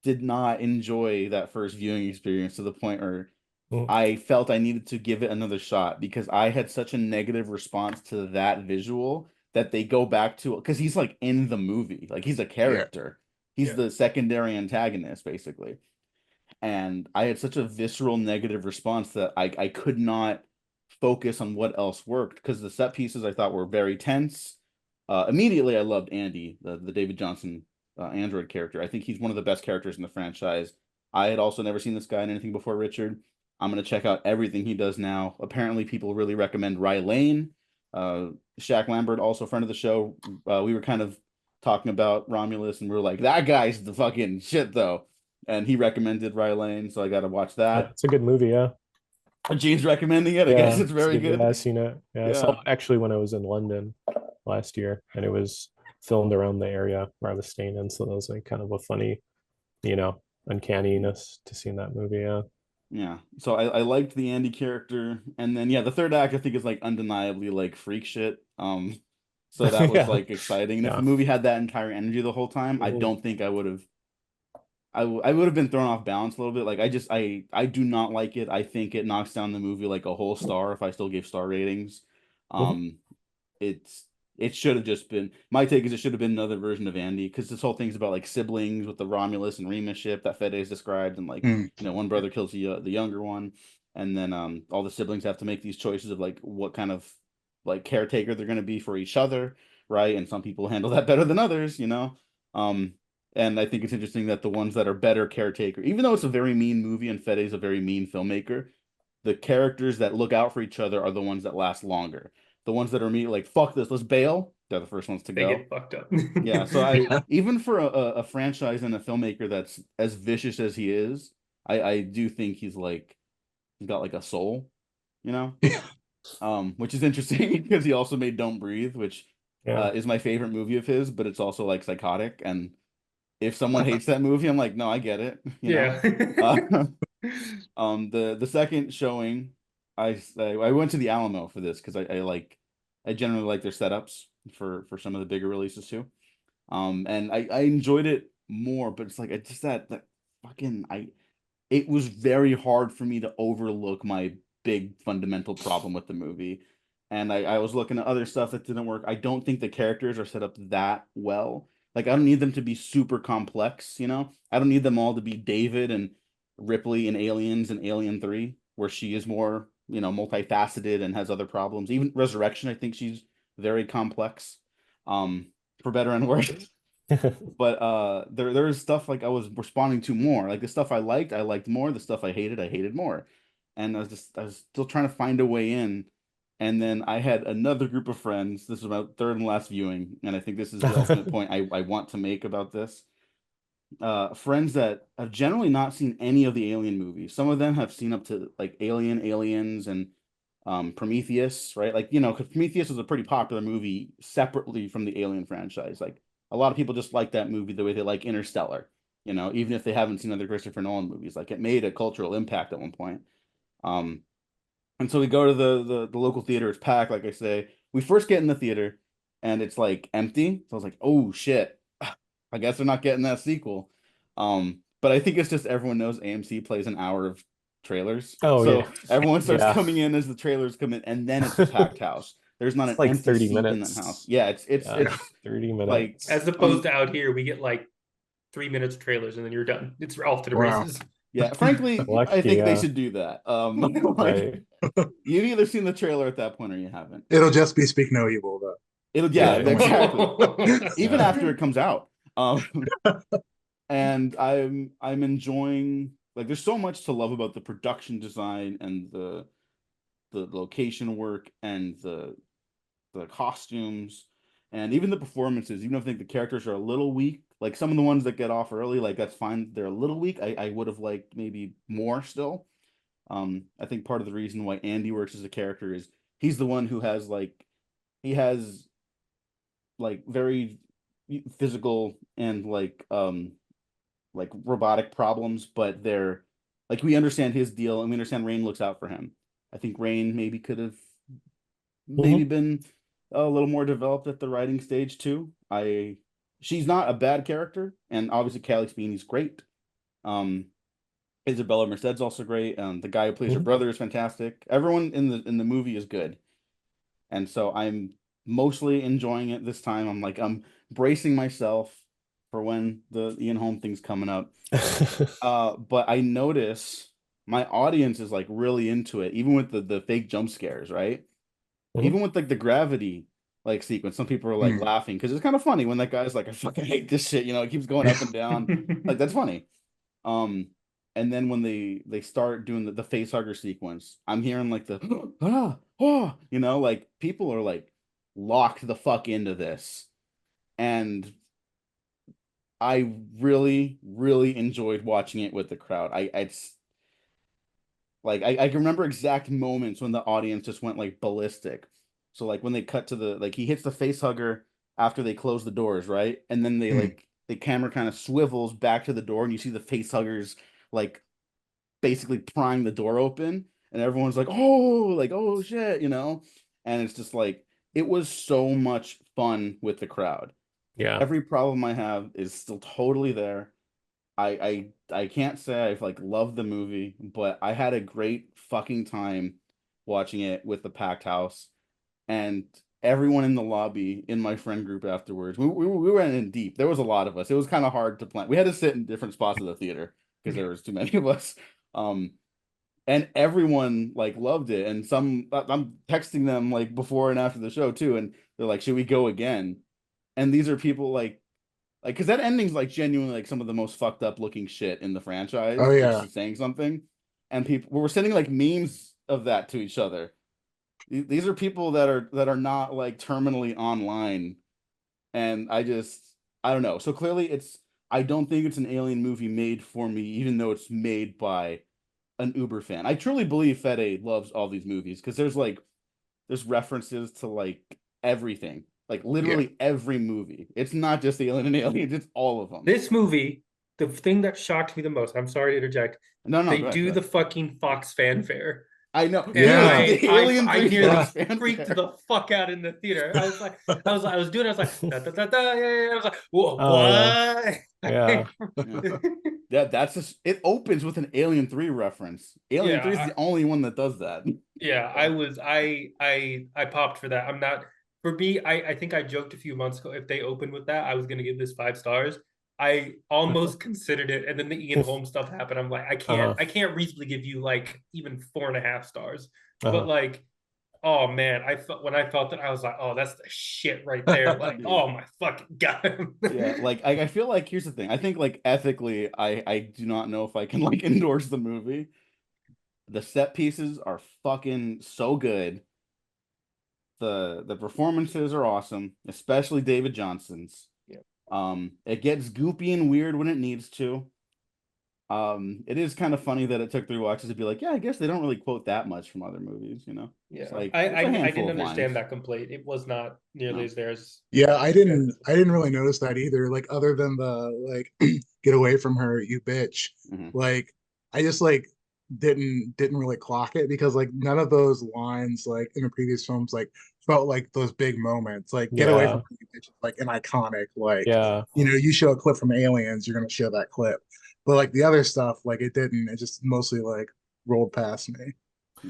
Speaker 2: did not enjoy that first viewing experience to the point where
Speaker 3: Mm.
Speaker 2: I felt I needed to give it another shot because I had such a negative response to that visual that they go back to, because he's like in the movie, like he's a character. He's
Speaker 5: Yeah.
Speaker 2: the secondary antagonist, basically. And I had such a visceral negative response that I could not focus on what else worked because the set pieces I thought were very tense. Immediately, I loved Andy, the David Johnson android character. I think he's one of the best characters in the franchise. I had also never seen this guy in anything before, Richard. I'm gonna check out everything he does now. Apparently, people really recommend Rye Lane. Shaq Lambert, also a friend of the show. We were kind of talking about Romulus, and we were like, that guy's the fucking shit, though. And he recommended Rye Lane, so I got to watch that.
Speaker 3: It's a good movie, yeah.
Speaker 2: Gene's recommending it. I
Speaker 3: Yeah,
Speaker 2: guess it's very good.
Speaker 3: Yeah, I've seen it. Yeah, I saw it actually when I was in London last year, and it was filmed around the area where I was staying in. So that was like kind of a funny, uncanniness to see in that movie. Yeah.
Speaker 2: Yeah. So I liked the Andy character. And then the third act I think is like undeniably like freak shit. So that was
Speaker 3: Yeah.
Speaker 2: like exciting. And if
Speaker 3: Yeah.
Speaker 2: the movie had that entire energy the whole time, I
Speaker 3: Mhm.
Speaker 2: don't think I would have I would have been thrown off balance a little bit. Like I do not like it. I think it knocks down the movie like a whole star if I still gave star ratings.
Speaker 3: Mhm.
Speaker 2: It's it should have just been, my take is it should have been another version of Andy, because this whole thing's about like siblings with the Romulus and Remus ship that Fede's described, and like one brother kills the younger one, and then all the siblings have to make these choices of like what kind of like caretaker they're going to be for each other, right? And some people handle that better than others, um and I think it's interesting that the ones that are better caretaker, even though it's a very mean movie and Fede's a very mean filmmaker, the characters that look out for each other are the ones that last longer. The ones that are immediately like, fuck this, let's bail, they're the first ones to
Speaker 5: They
Speaker 2: go.
Speaker 5: get fucked up.
Speaker 2: Yeah, so I even for a franchise and a filmmaker that's as vicious as he is, I do think he's got like a soul, you know?
Speaker 4: Yeah.
Speaker 2: Which is interesting because he also made Don't Breathe, which
Speaker 3: Yeah.
Speaker 2: is my favorite movie of his, but it's also like psychotic. And if someone hates that movie, I'm like, no, I get it.
Speaker 5: Yeah.
Speaker 2: The second showing, I went to the Alamo for this because I generally like their setups for some of the bigger releases too. And I enjoyed it more, but it's like I just that fucking it was very hard for me to overlook my big fundamental problem with the movie. And I was looking at other stuff that didn't work. I don't think the characters are set up that well. Like, I don't need them to be super complex, I don't need them all to be David and Ripley and Aliens and Alien 3, where she is more, multifaceted and has other problems. Even Resurrection, I think she's very complex, for better and worse. But there's stuff like I was responding to more. Like the stuff I liked more. The stuff I hated more. And I was still trying to find a way in. And then I had another group of friends. This was my third and last viewing, and I think this is the ultimate point I want to make about this. Friends that have generally not seen any of the Alien movies. Some of them have seen up to like Alien, Aliens, and Prometheus, right? Like, because Prometheus was a pretty popular movie separately from the Alien franchise. Like, a lot of people just like that movie the way they like Interstellar, even if they haven't seen other Christopher Nolan movies. Like, it made a cultural impact at one point. And so we go to the local theater. It's packed, like I say. We first get in the theater, and it's like empty. So I was like, oh shit, I guess they're not getting that sequel. But I think it's just everyone knows AMC plays an hour of trailers.
Speaker 3: Oh,
Speaker 2: so
Speaker 3: yeah.
Speaker 2: everyone starts
Speaker 3: Yeah.
Speaker 2: coming in as the trailers come in, and then it's a packed house. There's not
Speaker 3: It's
Speaker 2: an
Speaker 3: like
Speaker 2: empty
Speaker 3: 30
Speaker 2: seat in that
Speaker 3: minutes.
Speaker 2: house. Yeah, it's
Speaker 3: 30 minutes.
Speaker 2: like
Speaker 5: As opposed to out here, we get like 3 minutes of trailers and then you're done. It's off to the
Speaker 4: Wow.
Speaker 5: races.
Speaker 2: yeah. Frankly,
Speaker 3: Lucky,
Speaker 2: I think they
Speaker 3: yeah.
Speaker 2: should do that.
Speaker 3: Right.
Speaker 2: You've either seen the trailer at that point or you haven't.
Speaker 4: It'll just be Speak No Evil, though.
Speaker 2: Yeah,
Speaker 3: Yeah.
Speaker 2: exactly. Even
Speaker 3: Yeah.
Speaker 2: after it comes out. And I'm enjoying, like, there's so much to love about the production design and the location work and the costumes and even the performances. Even if I think the characters are a little weak, like some of the ones that get off early, like that's fine. They're a little weak. I would have liked maybe more still. I think part of the reason why Andy works as a character is he's the one who has he has very physical and like robotic problems, but they're like, we understand his deal and we understand Rain looks out for him. I think Rain maybe could have been a little more developed at the writing stage too. She's not a bad character, and obviously Callie Spini's great. Isabella Merced's also great. The guy who plays her
Speaker 3: Mhm.
Speaker 2: brother is fantastic. Everyone in the movie is good, and so I'm mostly enjoying it this time. I'm bracing myself for when the Ian Holm thing's coming up. But I notice my audience is like really into it, even with the fake jump scares, right?
Speaker 3: Mhm.
Speaker 2: Even with like the gravity like sequence, some people are like
Speaker 4: Mm.
Speaker 2: laughing because it's kind of funny when that guy's like, I fucking hate this shit, it keeps going up and down. Like that's funny. Um, and then when they start doing the face hugger sequence, I'm hearing like the like people are like locked the fuck into this. And I really, really enjoyed watching it with the crowd. It's like I can remember exact moments when the audience just went like ballistic. So like when they cut to the like he hits the face hugger after they close the doors, right? And then they
Speaker 4: Mm.
Speaker 2: like the camera kind of swivels back to the door and you see the face huggers like basically prying the door open and everyone's like oh shit, And it's just like it was so much fun with the crowd.
Speaker 3: Yeah.
Speaker 2: Every problem I have is still totally there. I can't say I've like loved the movie, but I had a great fucking time watching it with the packed house and everyone in the lobby in my friend group afterwards. We went in deep. There was a lot of us. It was kind of hard to plan. We had to sit in different spots of the theater because there was too many of us. Um, and everyone like loved it. And I'm texting them like before and after the show too, and they're like, "Should we go again?" And these are people like, because that ending's like genuinely like some of the most fucked up looking shit in the
Speaker 4: Oh
Speaker 2: franchise, which
Speaker 4: yeah.
Speaker 2: is saying something. And people we were sending like memes of that to each other. These are people that are not like terminally online, and I don't know. So clearly, I don't think it's an Alien movie made for me, even though it's made by an Uber fan. I truly believe Fede loves all these movies because there's references to like everything, like
Speaker 4: Yeah.
Speaker 2: literally every movie. It's not just Alien and Aliens; it's all of them.
Speaker 5: This movie, the thing that shocked me the most, I'm sorry to interject,
Speaker 2: No, no,
Speaker 5: they
Speaker 2: go ahead,
Speaker 5: do
Speaker 2: go
Speaker 5: the
Speaker 2: ahead.
Speaker 5: fucking Fox fanfare.
Speaker 2: I know,
Speaker 5: And
Speaker 4: Yeah.
Speaker 2: dude. The Alien
Speaker 5: I
Speaker 2: 3
Speaker 5: nearly
Speaker 2: Fox
Speaker 3: Yeah.
Speaker 5: freaked
Speaker 2: fanfare.
Speaker 5: the fuck out in the theater. I was doing it. I was like, da, da, da, da, yeah. I was like, whoa,
Speaker 3: Oh yeah.
Speaker 5: what?
Speaker 3: Yeah.
Speaker 2: Yeah. That's just it opens with an Alien 3 reference. Alien 3 is
Speaker 5: yeah,
Speaker 2: the only one that does that.
Speaker 5: yeah.
Speaker 2: Yeah.
Speaker 5: I popped for that. I'm not for me. I think I joked a few months ago if they opened with that, I was gonna give this 5 stars. I almost considered it, and then the Ian Holmes stuff happened. I'm like,
Speaker 3: Uh-huh.
Speaker 5: I can't reasonably give you like even 4.5 stars. But
Speaker 3: Uh-huh.
Speaker 5: like, oh man, I felt that I was like, oh, that's the shit right there. Like,
Speaker 2: Yeah.
Speaker 5: oh my fucking god.
Speaker 2: Yeah, like I feel like here's the thing. I think like ethically, I do not know if I can like endorse the movie. The set pieces are fucking so good. The performances are awesome, especially David Johnson's.
Speaker 5: Yeah.
Speaker 2: It gets goopy and weird when it needs to. It is kind of funny that it took 3 watches to be like, yeah, I guess they don't really quote that much from other movies. It's
Speaker 5: Yeah,
Speaker 2: like it's a
Speaker 5: I
Speaker 2: handful
Speaker 5: didn't
Speaker 2: of lines.
Speaker 5: understand that complaint. It was not nearly
Speaker 2: No.
Speaker 5: as there as
Speaker 4: Yeah, I didn't really notice that either. Like other than the like get away from her, you bitch.
Speaker 2: Mhm.
Speaker 4: Like I just like didn't really clock it because like none of those lines like in the previous films like felt like those big moments. Like get away from
Speaker 3: Yeah.
Speaker 4: her, you bitch is like an iconic like
Speaker 3: Yeah.
Speaker 4: you show a clip from Aliens, you're gonna show that clip. But like the other stuff, like it didn't. It just mostly like rolled past me.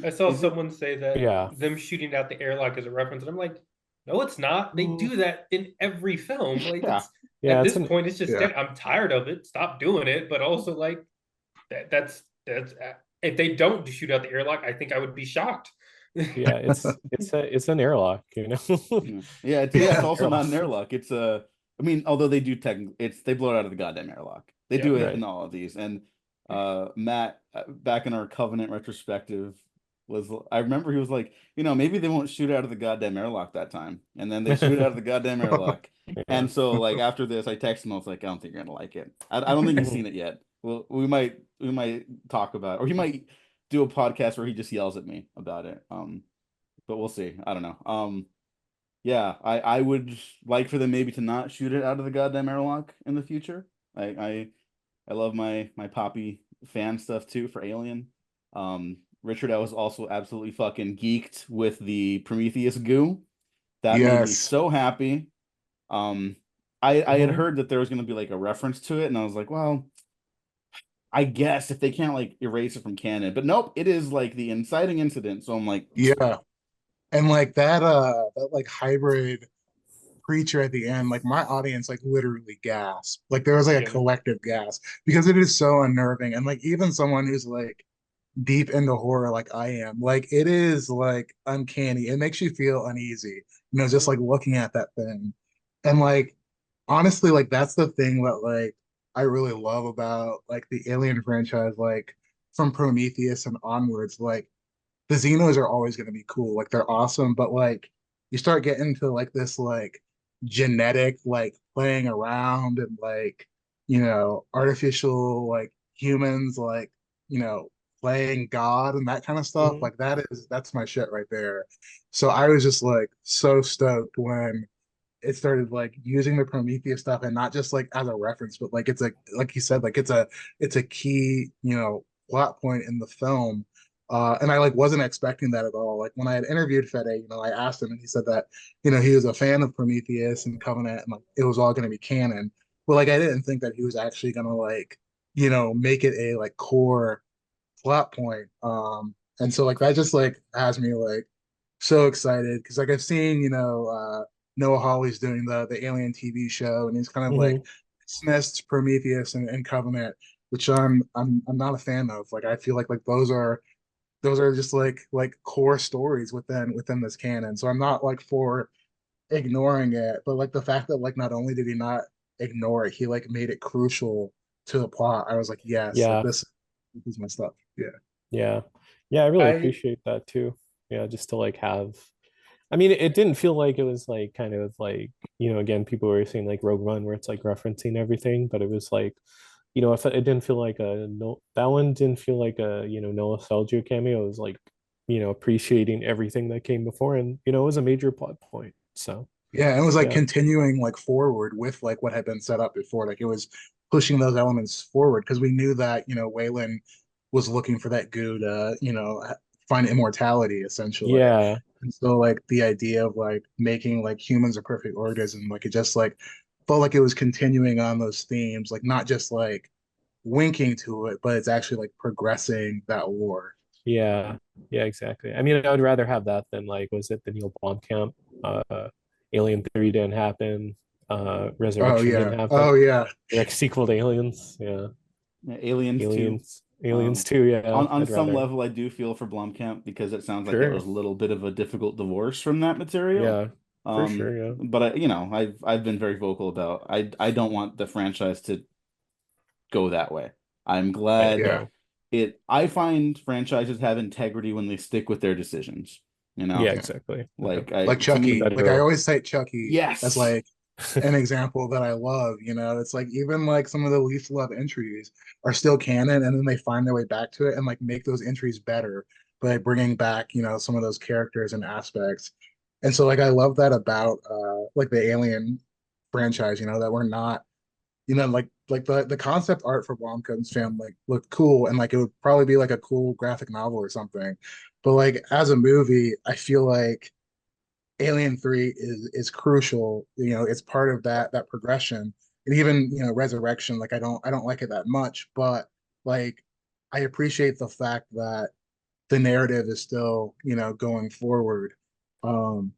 Speaker 5: I saw
Speaker 2: Is it?
Speaker 5: someone say that
Speaker 3: Yeah.
Speaker 5: them shooting out the airlock is a reference, and I'm like, no, it's not. They
Speaker 3: Mm.
Speaker 5: do that in every film. Like
Speaker 2: Yeah.
Speaker 5: it's
Speaker 3: Yeah,
Speaker 5: at
Speaker 3: it's
Speaker 5: this
Speaker 3: an
Speaker 5: point, it's just
Speaker 4: Yeah.
Speaker 5: I'm tired of it. Stop doing it. But also like that's if they don't shoot out the airlock, I think I would be shocked.
Speaker 3: yeah, it's an airlock.
Speaker 2: Yeah, it's also not an
Speaker 3: Airlock.
Speaker 2: airlock. It's a I mean, although they do they blow it out of the goddamn airlock. They
Speaker 5: Yeah.
Speaker 2: do it
Speaker 3: Right.
Speaker 2: in all of these. And Matt back in our Covenant retrospective I remember he was like, maybe they won't shoot out of the goddamn airlock that time. And then they shoot out of the goddamn airlock.
Speaker 3: Yeah.
Speaker 2: And so like after this I texted him, I was like, I don't think you're gonna like it. I don't think he's seen it yet. Well, we might talk about it, or he might do a podcast where he just yells at me about it. But we'll see. I don't know. Yeah, I would like for them maybe to not shoot it out of the goddamn airlock in the future. I love my Poppy fan stuff too for Alien. Richard, I was also absolutely fucking geeked with the Prometheus goo. That made me
Speaker 4: Yes.
Speaker 2: so happy. Um, I had
Speaker 3: Mhm.
Speaker 2: heard that there was going to be like a reference to it, and I was like, well, I guess if they can't like erase it from canon, but nope, it is like the inciting incident. So I'm like,
Speaker 4: Yeah. And like that like hybrid creature at the end, like my audience like literally gasped. Like there was like a
Speaker 5: Yeah.
Speaker 4: collective gasp because it is so unnerving. And like even someone who's like deep into horror like I am, like it is like uncanny. It makes you feel uneasy, just like looking at that thing. And like honestly, like that's the thing that like I really love about like the Alien franchise, like from Prometheus and onwards, like the Xenos are always going to be cool. Like they're awesome, but like you start getting to like this like genetic like playing around and like artificial like humans like playing God and that kind of stuff.
Speaker 3: Mhm.
Speaker 4: Like that's my shit right there. So I was just like so stoked when it started like using the Prometheus stuff and not just like as a reference, but like it's a like you said, like it's a key, plot point in the film. And I like wasn't expecting that at all. Like when I had interviewed Fede, I asked him and he said that, he was a fan of Prometheus and Covenant and like it was all gonna be canon. But like I didn't think that he was actually gonna like, make it a like core plot point. And so like that just like has me like so excited because like I've seen, Noah Hawley's doing the Alien TV show and he's kind of like
Speaker 3: Mhm.
Speaker 4: dismissed Prometheus and Covenant, which I'm not a fan of. Like I feel like those are just like core stories within this canon. So I'm not like for ignoring it, but like the fact that like not only did he not ignore it, he like made it crucial to the plot. I was like, yes, like
Speaker 3: Yeah.
Speaker 4: this is my stuff. Yeah.
Speaker 3: Yeah. Yeah, I really
Speaker 5: I
Speaker 3: appreciate that too. Yeah, just to like have, I mean, it didn't feel like it was like kind of like, again, people were saying like Rogue One where it's like referencing everything, but it was like, if it didn't feel like a no, that one didn't feel like a, nostalgia cameo. It was like, appreciating everything that came before and, it was a major plot point. So,
Speaker 4: Yeah, and it was like
Speaker 3: yeah.
Speaker 4: continuing like forward with like what had been set up before. Like it was pushing those elements forward because we knew that, Waylon was looking for that goo to, find immortality essentially.
Speaker 3: Yeah.
Speaker 4: And so like the idea of like making like humans a perfect organism, like it just like felt like it was continuing on those themes, like not just like winking to it, but it's actually like progressing that lore.
Speaker 3: Yeah. Yeah, exactly. I mean, I would rather have that than like, was it the Neil Blomkamp? Alien 3 didn't happen.
Speaker 4: Oh
Speaker 3: Resurrection
Speaker 4: yeah.
Speaker 3: didn't happen.
Speaker 4: Oh yeah.
Speaker 3: Direct sequel to Aliens. Yeah.
Speaker 2: yeah, Aliens too.
Speaker 3: Aliens 2, yeah.
Speaker 2: On
Speaker 3: I'd
Speaker 2: some
Speaker 3: rather.
Speaker 2: level, I do feel for Blomkamp because it sounds like it
Speaker 3: Sure.
Speaker 2: was a little bit of a difficult divorce from that material.
Speaker 3: Yeah, for sure, yeah.
Speaker 2: But I've been very vocal about I don't want the franchise to go that way. I'm
Speaker 3: Right,
Speaker 2: glad
Speaker 3: yeah.
Speaker 4: Yeah.
Speaker 2: I find franchises have integrity when they stick with their decisions. You
Speaker 3: Yeah,
Speaker 2: know,
Speaker 4: Yeah.
Speaker 3: exactly. Yeah.
Speaker 2: like I
Speaker 4: Like
Speaker 2: to
Speaker 3: The
Speaker 4: Chucky.
Speaker 2: me,
Speaker 4: Like I
Speaker 3: better.
Speaker 4: always cite Chucky as
Speaker 2: yes,
Speaker 4: like an example that I love. It's like even like some of the least loved entries are still canon, and then they find their way back to it and like make those entries better by bringing back some of those characters and aspects. And so like I love that about like the Alien franchise. That we're not like the concept art for Blomkamp's film like looked cool and like it would probably be like a cool graphic novel or something. But like as a movie, I feel like Alien 3 is crucial. It's part of that progression. And even, Resurrection, like I don't like it that much, but like I appreciate the fact that the narrative is still, going forward. Um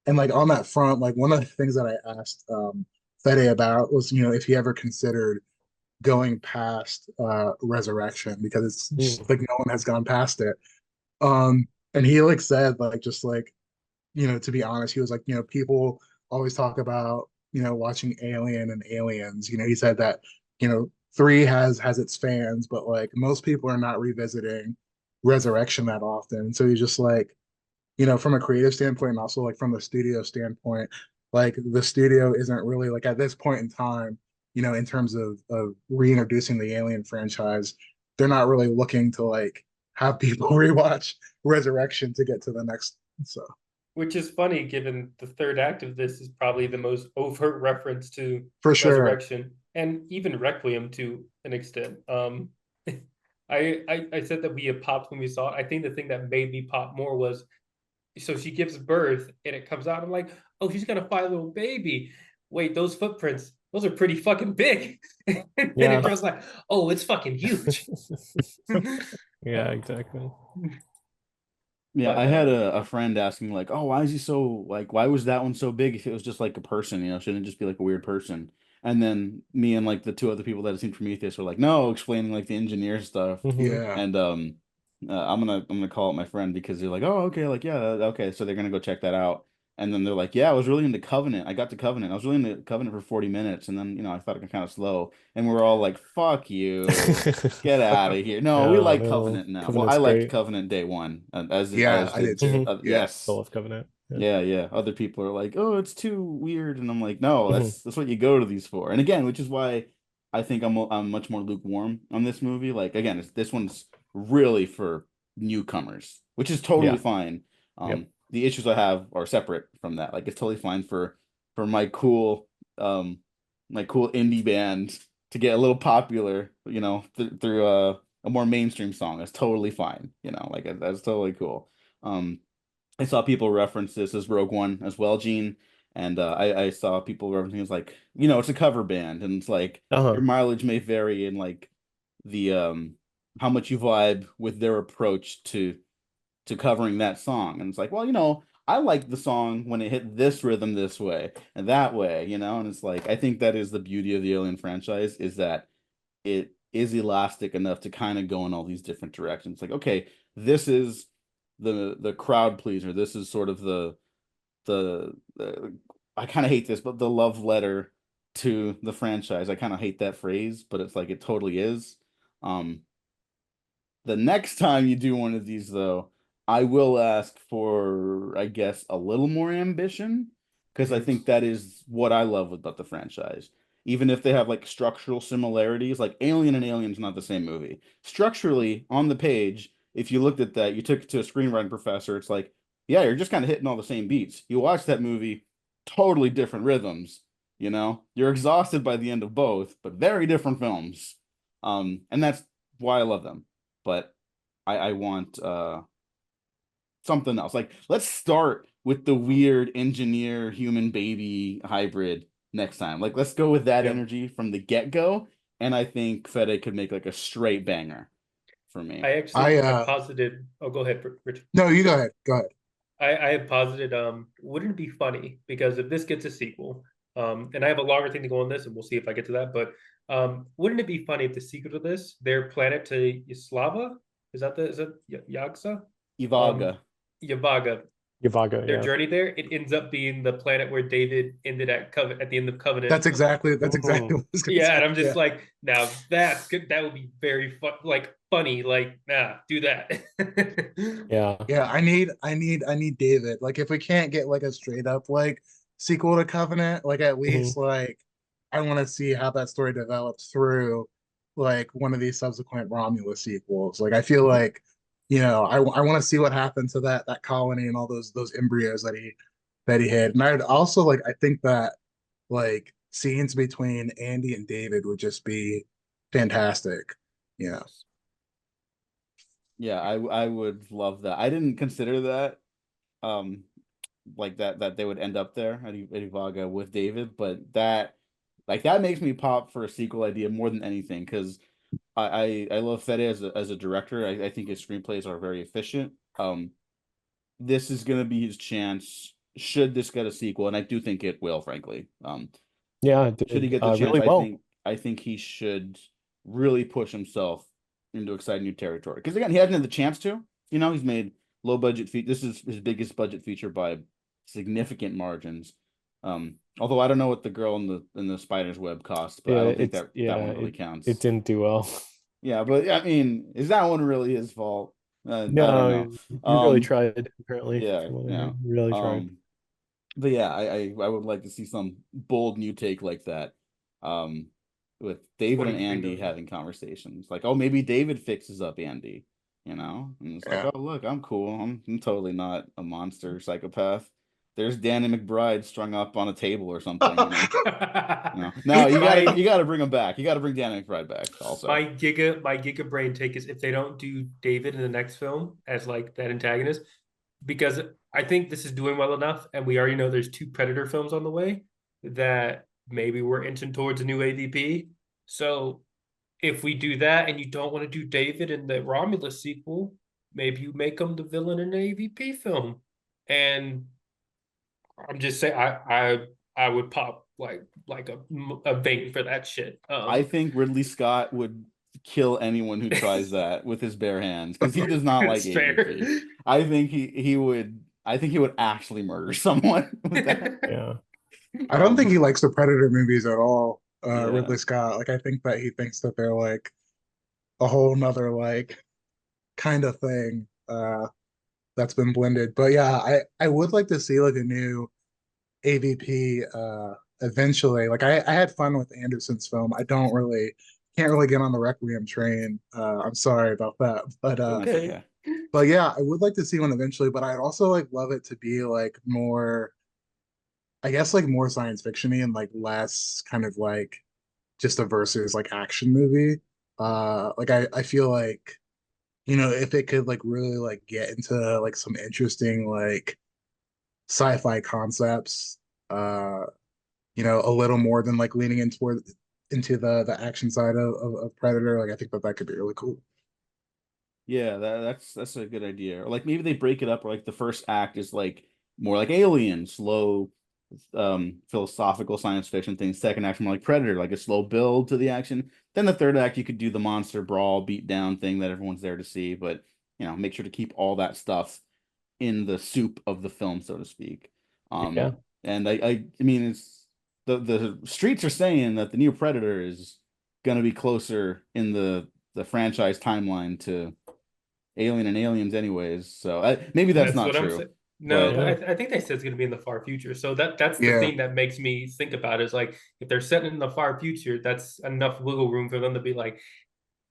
Speaker 4: and like on that front, like one of the things that I asked Fede about was, if he ever considered going past Resurrection because it's just
Speaker 3: Mm.
Speaker 4: like no one has gone past it. And he like said like just like to be honest, he was like, people always talk about, watching Alien and Aliens. He said that, three has its fans, but like most people are not revisiting Resurrection that often. So he's just like, from a creative standpoint and also like from the studio standpoint, like the studio isn't really like at this point in time, in terms of reintroducing the Alien franchise, they're not really looking to like have people rewatch Resurrection to get to the next. So
Speaker 5: Which is funny, given the third act of this is probably the most overt reference to
Speaker 4: for sure.
Speaker 5: Resurrection and even Requiem to an extent. I said that we had popped when we saw it. I think the thing that made me pop more was so she gives birth and it comes out. I'm like, oh, she's gonna find a little baby. Wait, those footprints. those are pretty fucking big. And
Speaker 3: Yeah.
Speaker 5: it was like, oh, it's fucking huge.
Speaker 3: Yeah, exactly.
Speaker 2: Yeah,
Speaker 5: But
Speaker 2: I had a friend asking like, "Oh, why is he so like? Why was that one so big? If it was just like a person, shouldn't it just be like a weird person?" And then me and like the two other people that had seen Prometheus were like, "No," explaining like the engineer stuff.
Speaker 3: Mhm.
Speaker 4: Yeah.
Speaker 2: And I'm gonna call up my friend because they're like, "Oh, okay, like yeah, okay." So they're gonna go check that out. And then they're like, "Yeah, I was really into Covenant. I got to Covenant. I was really into Covenant for 40 minutes, and then I thought it was kind of slow." And we're all like, "Fuck you." Get out of here. No, we
Speaker 3: Yeah,
Speaker 2: like
Speaker 3: no,
Speaker 2: Covenant now. Well, I
Speaker 3: Covenant's
Speaker 2: liked
Speaker 3: great.
Speaker 2: Covenant day one,
Speaker 4: Yeah,
Speaker 2: as
Speaker 4: I did
Speaker 2: did
Speaker 4: too.
Speaker 3: Mhm.
Speaker 4: Yeah.
Speaker 2: yes.
Speaker 3: Still love Covenant. Yeah.
Speaker 2: Yeah. Other people are like, "Oh, it's too weird." And I'm like, "No,
Speaker 3: Mhm.
Speaker 2: that's what you go to these for." And again, which is why I think I'm much more lukewarm on this movie. Like again, this one's really for newcomers, which is totally
Speaker 3: Yeah.
Speaker 2: fine.
Speaker 3: Yep.
Speaker 2: The issues I have are separate from that. Like it's totally fine for um my cool indie band to get a little popular, through a more mainstream song. That's totally fine. Like that's totally cool. Um, I saw people reference this as Rogue One as well, Gene, and I saw people referencing it as like, it's a cover band, and it's like your
Speaker 3: Uh-huh.
Speaker 2: mileage may vary in like the how much you vibe with their approach to covering that song, and it's like, well, I like the song when it hit this rhythm this way and that way, and it's like I think that is the beauty of the Alien franchise is that it is elastic enough to kind of go in all these different directions. Like, okay, this is the crowd pleaser. This is sort of the I kind of hate this, but the love letter to the franchise. I kind of hate that phrase, but it's like it totally is. Um, the next time you do one of these, though, I will ask for, I guess, a little more ambition because I
Speaker 5: Mhm.
Speaker 2: think that is what I love about the franchise. Even if they have like structural similarities, like Alien and Alien's not the same movie. Structurally, on the page, if you looked at that, you took it to a screenwriting professor, it's like, yeah, you're just kind of hitting all the same beats. You watch that movie, totally different rhythms, You're exhausted by the end of both, but very different films. And that's why I love them, but I want something else. Like let's start with the weird engineer human baby hybrid next time. Like let's go with that
Speaker 5: Yeah.
Speaker 2: energy from the get-go. And I think Fede could make like a straight banger for me.
Speaker 5: I posited. Oh, go ahead, Richard.
Speaker 4: No, you go ahead. Go ahead.
Speaker 5: I have posited. Wouldn't it be funny because if this gets a sequel, and I have a longer thing to go on this, and we'll see if I get to that. But wouldn't it be funny if the sequel to this, their planet to Yaslava, is that Yagsa?
Speaker 2: Ivaga.
Speaker 5: Yavaga,
Speaker 3: Yavaga,
Speaker 5: their
Speaker 3: yeah.
Speaker 5: journey there, it ends up being the planet where David ended at the end of Covenant.
Speaker 4: That's exactly what I
Speaker 3: Oh.
Speaker 4: was gonna
Speaker 5: Yeah,
Speaker 4: say.
Speaker 5: and I'm just
Speaker 4: Yeah.
Speaker 5: like, now that's good. That would be very fun, like funny. Like, nah, do that.
Speaker 3: Yeah.
Speaker 4: Yeah, I need David. Like if we can't get like a straight up like sequel to Covenant, like at
Speaker 3: Mhm.
Speaker 4: least like I want to see how that story develops through like one of these subsequent Romulus sequels. Like I feel like, I want to see what happened to that colony and all those embryos that he had. And I'd also like I think that like scenes between Andy and David would just be fantastic. Yeah.
Speaker 2: Yeah, I would love that. I didn't consider that. Um, like that they would end up there at Ivaga with David, but that makes me pop for a sequel idea more than anything because I love Fede as a director. I think his screenplays are very efficient. This is gonna be his chance. Should this get a sequel, and I do think it will, frankly.
Speaker 3: Yeah, it
Speaker 2: Should he
Speaker 3: did
Speaker 2: get the chance,
Speaker 3: really
Speaker 2: I
Speaker 3: well.
Speaker 2: think I think he should really push himself into exciting new territory. Because again, he hasn't had the chance to. He's made low budget feat. This is his biggest budget feature by significant margins. Although I don't know what the girl in the spider's web cost, but I
Speaker 3: Yeah,
Speaker 2: don't think that one really
Speaker 3: it
Speaker 2: counts.
Speaker 3: didn't do well.
Speaker 2: Yeah, but I mean, is that one really his fault? I don't
Speaker 3: No,
Speaker 2: know.
Speaker 3: you really tried, apparently,
Speaker 2: Yeah,
Speaker 3: from what I
Speaker 2: yeah.
Speaker 3: heard. You really tried.
Speaker 2: But yeah, I would like to see some bold new take like that. Um, with David and
Speaker 5: 23
Speaker 2: Andy
Speaker 5: million.
Speaker 2: having conversations. Like, oh, maybe David fixes up Andy, And it's like,
Speaker 4: Yeah.
Speaker 2: oh, look, I'm cool. I'm totally not a monster psychopath. There's Danny McBride strung up on a table or something. No, you gotta bring him back. You gotta bring Danny McBride back also.
Speaker 5: My giga brain take is if they don't do David in the next film as like that antagonist, because I think this is doing well enough, and we already know there's two Predator films on the way that maybe we're inching towards a new AVP. So if we do that and you don't want to do David in the Romulus sequel, maybe you make him the villain in the AVP film. And I'm just saying, I would pop like a bait for that shit.
Speaker 2: I think Ridley Scott would kill anyone who tries that with his bare hands because he does not like
Speaker 5: it's fair.
Speaker 2: AVP. I think he would. I think he would actually murder someone with that.
Speaker 3: Yeah.
Speaker 4: I don't think he likes the Predator movies at all,
Speaker 2: Yeah.
Speaker 4: Ridley Scott. Like I think that he thinks that they're like a whole nother like kind of thing that's been blended. But yeah, I would like to see like a new AVP eventually. Like I had fun with Anderson's film. I don't really can't really get on the Requiem train. I'm sorry about that. But
Speaker 2: That's okay.
Speaker 4: but yeah, I would like to see one eventually, but I'd also like love it to be like more, I guess like more science fiction-y and like less kind of like just a versus like action movie. Like I feel like, you know, if it could like really like get into like some interesting like sci-fi concepts, uh, you know, a little more than like leaning in toward into the action side of Predator, like I think that that could be really cool.
Speaker 2: Yeah, that's a good idea. Or like maybe they break it up, or like the first act is like more like Alien, slow, philosophical science fiction thing. Second act more like Predator, like a slow build to the action. Then the third act you could do the monster brawl, beat down thing that everyone's there to see, but you know, make sure to keep all that stuff in the soup of the film, so to speak.
Speaker 3: Yeah.
Speaker 2: And I mean, it's the streets are saying that the new Predator is gonna be closer in the franchise timeline to Alien and Aliens, anyways. So maybe that's not
Speaker 5: what I'm
Speaker 2: true.
Speaker 5: saying. No,
Speaker 2: But
Speaker 5: I think they said it's going to be in the far future. So that's the
Speaker 4: Yeah.
Speaker 5: thing that makes me think about it, is like if they're setting in the far future, that's enough wiggle room for them to be like,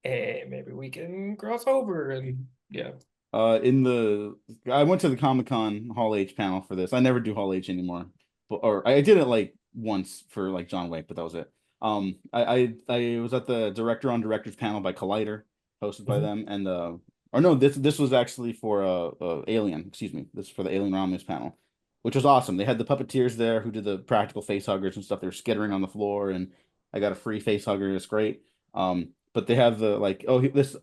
Speaker 5: hey, maybe we can cross over. And yeah.
Speaker 2: I went to the Comic-Con Hall H panel for this. I never do Hall H anymore, but or I did it like once for like John Wick, but that was it. I was at the Director on Directors panel by Collider, hosted by
Speaker 3: Mhm.
Speaker 2: them, and or no, this was actually for Alien. Excuse me, this is for the Alien Romulus panel, which was awesome. They had the puppeteers there who did the practical face huggers and stuff. They were skittering on the floor, and I got a free face hugger. It's great. But they have the like, oh, this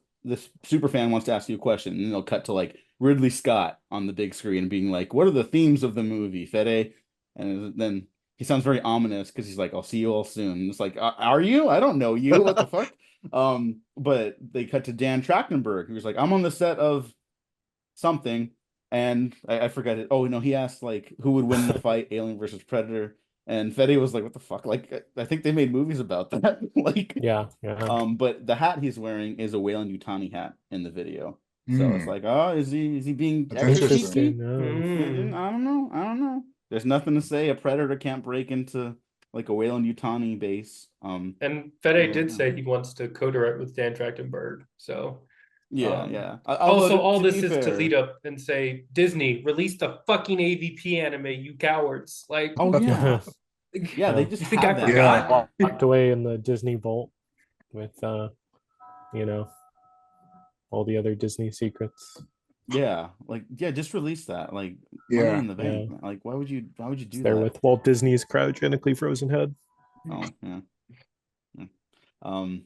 Speaker 2: super fan wants to ask you a question, and then they'll cut to like Ridley Scott on the big screen being like, "What are the themes of the movie, Fede?" And then he sounds very ominous because he's like, "I'll see you all soon." And it's like, "Are you? I don't know you. What the fuck?" But they cut to Dan Trachtenberg, who's like, "I'm on the set of something," and I forget it. Oh no, he asked like, "Who would win the fight, Alien versus Predator?" And Fede was like, "What the fuck?" Like, I think they made movies about that. Like,
Speaker 3: Yeah.
Speaker 2: but the hat he's wearing is a Weyland-Yutani hat in the video. So it's
Speaker 4: Hmm.
Speaker 2: like, oh, is he being
Speaker 4: That's
Speaker 2: extra
Speaker 4: interesting.
Speaker 2: cheeky?
Speaker 5: Mm.
Speaker 2: I don't know. I don't know. There's nothing to say. A predator can't break into like a Weyland-Yutani base.
Speaker 5: And Fede did
Speaker 2: Yeah.
Speaker 5: say he wants to co-direct with Dan Trachtenberg. So
Speaker 2: Yeah,
Speaker 5: um,
Speaker 2: yeah.
Speaker 5: also, all
Speaker 2: To be
Speaker 5: this is to
Speaker 2: fair,
Speaker 5: lead up and say, Disney, release the fucking AVP anime, you cowards. Like,
Speaker 2: oh yeah, yeah. They
Speaker 3: Yeah.
Speaker 2: just
Speaker 5: you think
Speaker 2: had
Speaker 5: I
Speaker 2: that.
Speaker 4: Yeah.
Speaker 3: Locked away in the Disney vault with you know, all the other Disney secrets.
Speaker 2: Yeah, like yeah, just release that. Like money
Speaker 4: Yeah.
Speaker 2: in the
Speaker 3: Yeah.
Speaker 2: bank. Man. Like why would you
Speaker 3: It's
Speaker 2: do
Speaker 3: there
Speaker 2: that?
Speaker 3: with Walt Disney's cryogenically frozen head.
Speaker 2: Oh yeah. Yeah. Um,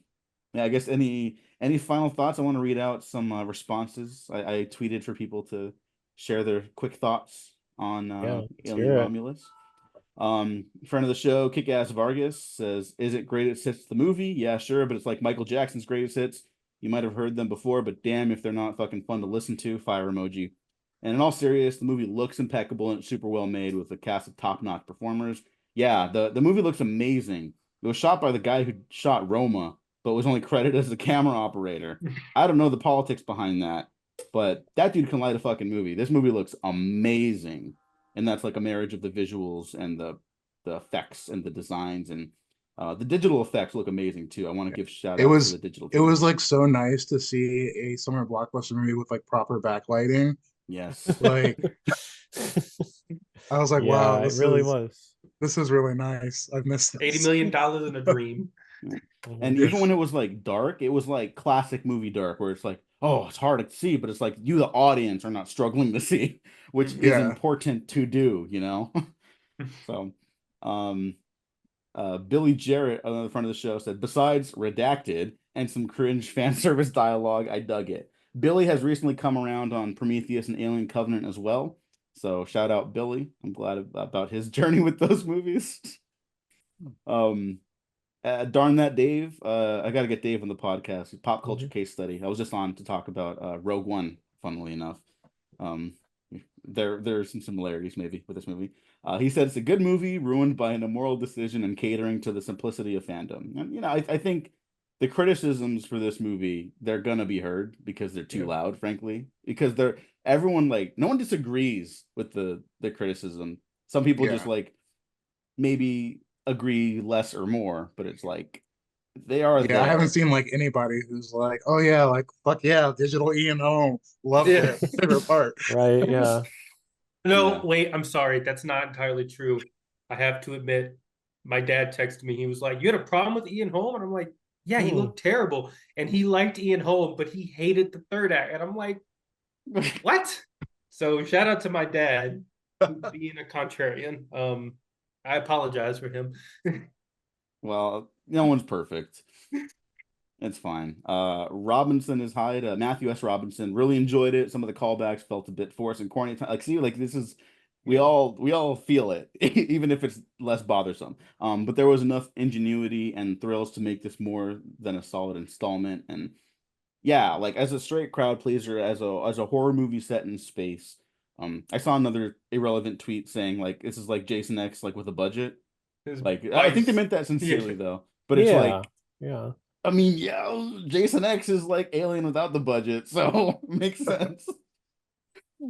Speaker 2: yeah, I guess any final thoughts? I want to read out some responses. I tweeted for people to share their quick thoughts on
Speaker 3: Yeah, let's
Speaker 2: Alien
Speaker 3: hear it.
Speaker 2: Romulus. Friend of the show, Kick Ass Vargas says, "Is it Greatest Hits the movie? Yeah, sure, but it's like Michael Jackson's Greatest Hits. You might have heard them before, but damn if they're not fucking fun to listen to." Fire emoji. And in all seriousness, the movie looks impeccable and it's super well made with a cast of top-notch performers. Yeah, the movie looks amazing. It was shot by the guy who shot Roma, but was only credited as the camera operator. I don't know the politics behind that, but that dude can light a fucking movie. This movie looks amazing, and that's like a marriage of the visuals and the effects and the designs, and the digital effects look amazing too. I want to give shout
Speaker 4: It
Speaker 2: outs to
Speaker 4: was
Speaker 2: the digital
Speaker 4: it
Speaker 2: team.
Speaker 4: was like so nice to see a summer blockbuster movie with like proper backlighting.
Speaker 2: Yes.
Speaker 4: Like I was like, wow,
Speaker 3: Yeah, it really was.
Speaker 4: this is really nice. I've missed
Speaker 5: $80
Speaker 4: this.
Speaker 5: million in a dream.
Speaker 2: And
Speaker 3: Mhm.
Speaker 2: even when it was like dark, it was like classic movie dark, where it's like, oh, it's hard to see, but it's like you, the audience, are not struggling to see, which is
Speaker 4: Yeah.
Speaker 2: important to do, you know? So, um, Billy Jarrett on the front of the show said, besides redacted and some cringe fan service dialogue, I dug it. Billy has recently come around on Prometheus and Alien Covenant as well. So shout out Billy. I'm glad about his journey with those movies. Darn that Dave. I got to get Dave on the podcast. Pop culture case study. I was just on to talk about Rogue One, funnily enough. There's some similarities maybe with this movie. He said it's a good movie ruined by an immoral decision and catering to the simplicity of fandom. And you know, I think the criticisms for this movie, they're gonna be heard because they're too loud, frankly. Because everyone, like, no one disagrees with the criticism. Some people just like maybe agree less or more, but it's like they are
Speaker 4: Yeah,
Speaker 2: there.
Speaker 4: I haven't seen like anybody who's like, oh yeah, like fuck yeah, digital Ian Holm, love it, favorite part.
Speaker 3: Right, yeah.
Speaker 5: No,
Speaker 2: Yeah.
Speaker 5: wait, I'm sorry. That's not entirely true. I have to admit, my dad texted me. He was like, "You had a problem with Ian Holm?" And I'm like, "Yeah, he looked terrible." And he liked Ian Holm, but he hated the third act. And I'm like, "What?" So shout out to my dad being a contrarian. I apologize for him.
Speaker 2: Well, no one's perfect. It's fine. Robinson is Hyde. Matthew S. Robinson really enjoyed it. Some of the callbacks felt a bit forced and corny. Like, see, like this is we all feel it, even if it's less bothersome. But there was enough ingenuity and thrills to make this more than a solid installment. And yeah, like as a straight crowd pleaser, as a horror movie set in space. I saw another irrelevant tweet saying like this is like Jason X like with a budget. Like I think they meant that sincerely though. But it's like
Speaker 3: yeah.
Speaker 2: I mean, yeah, Jason X is like Alien without the budget, so makes sense.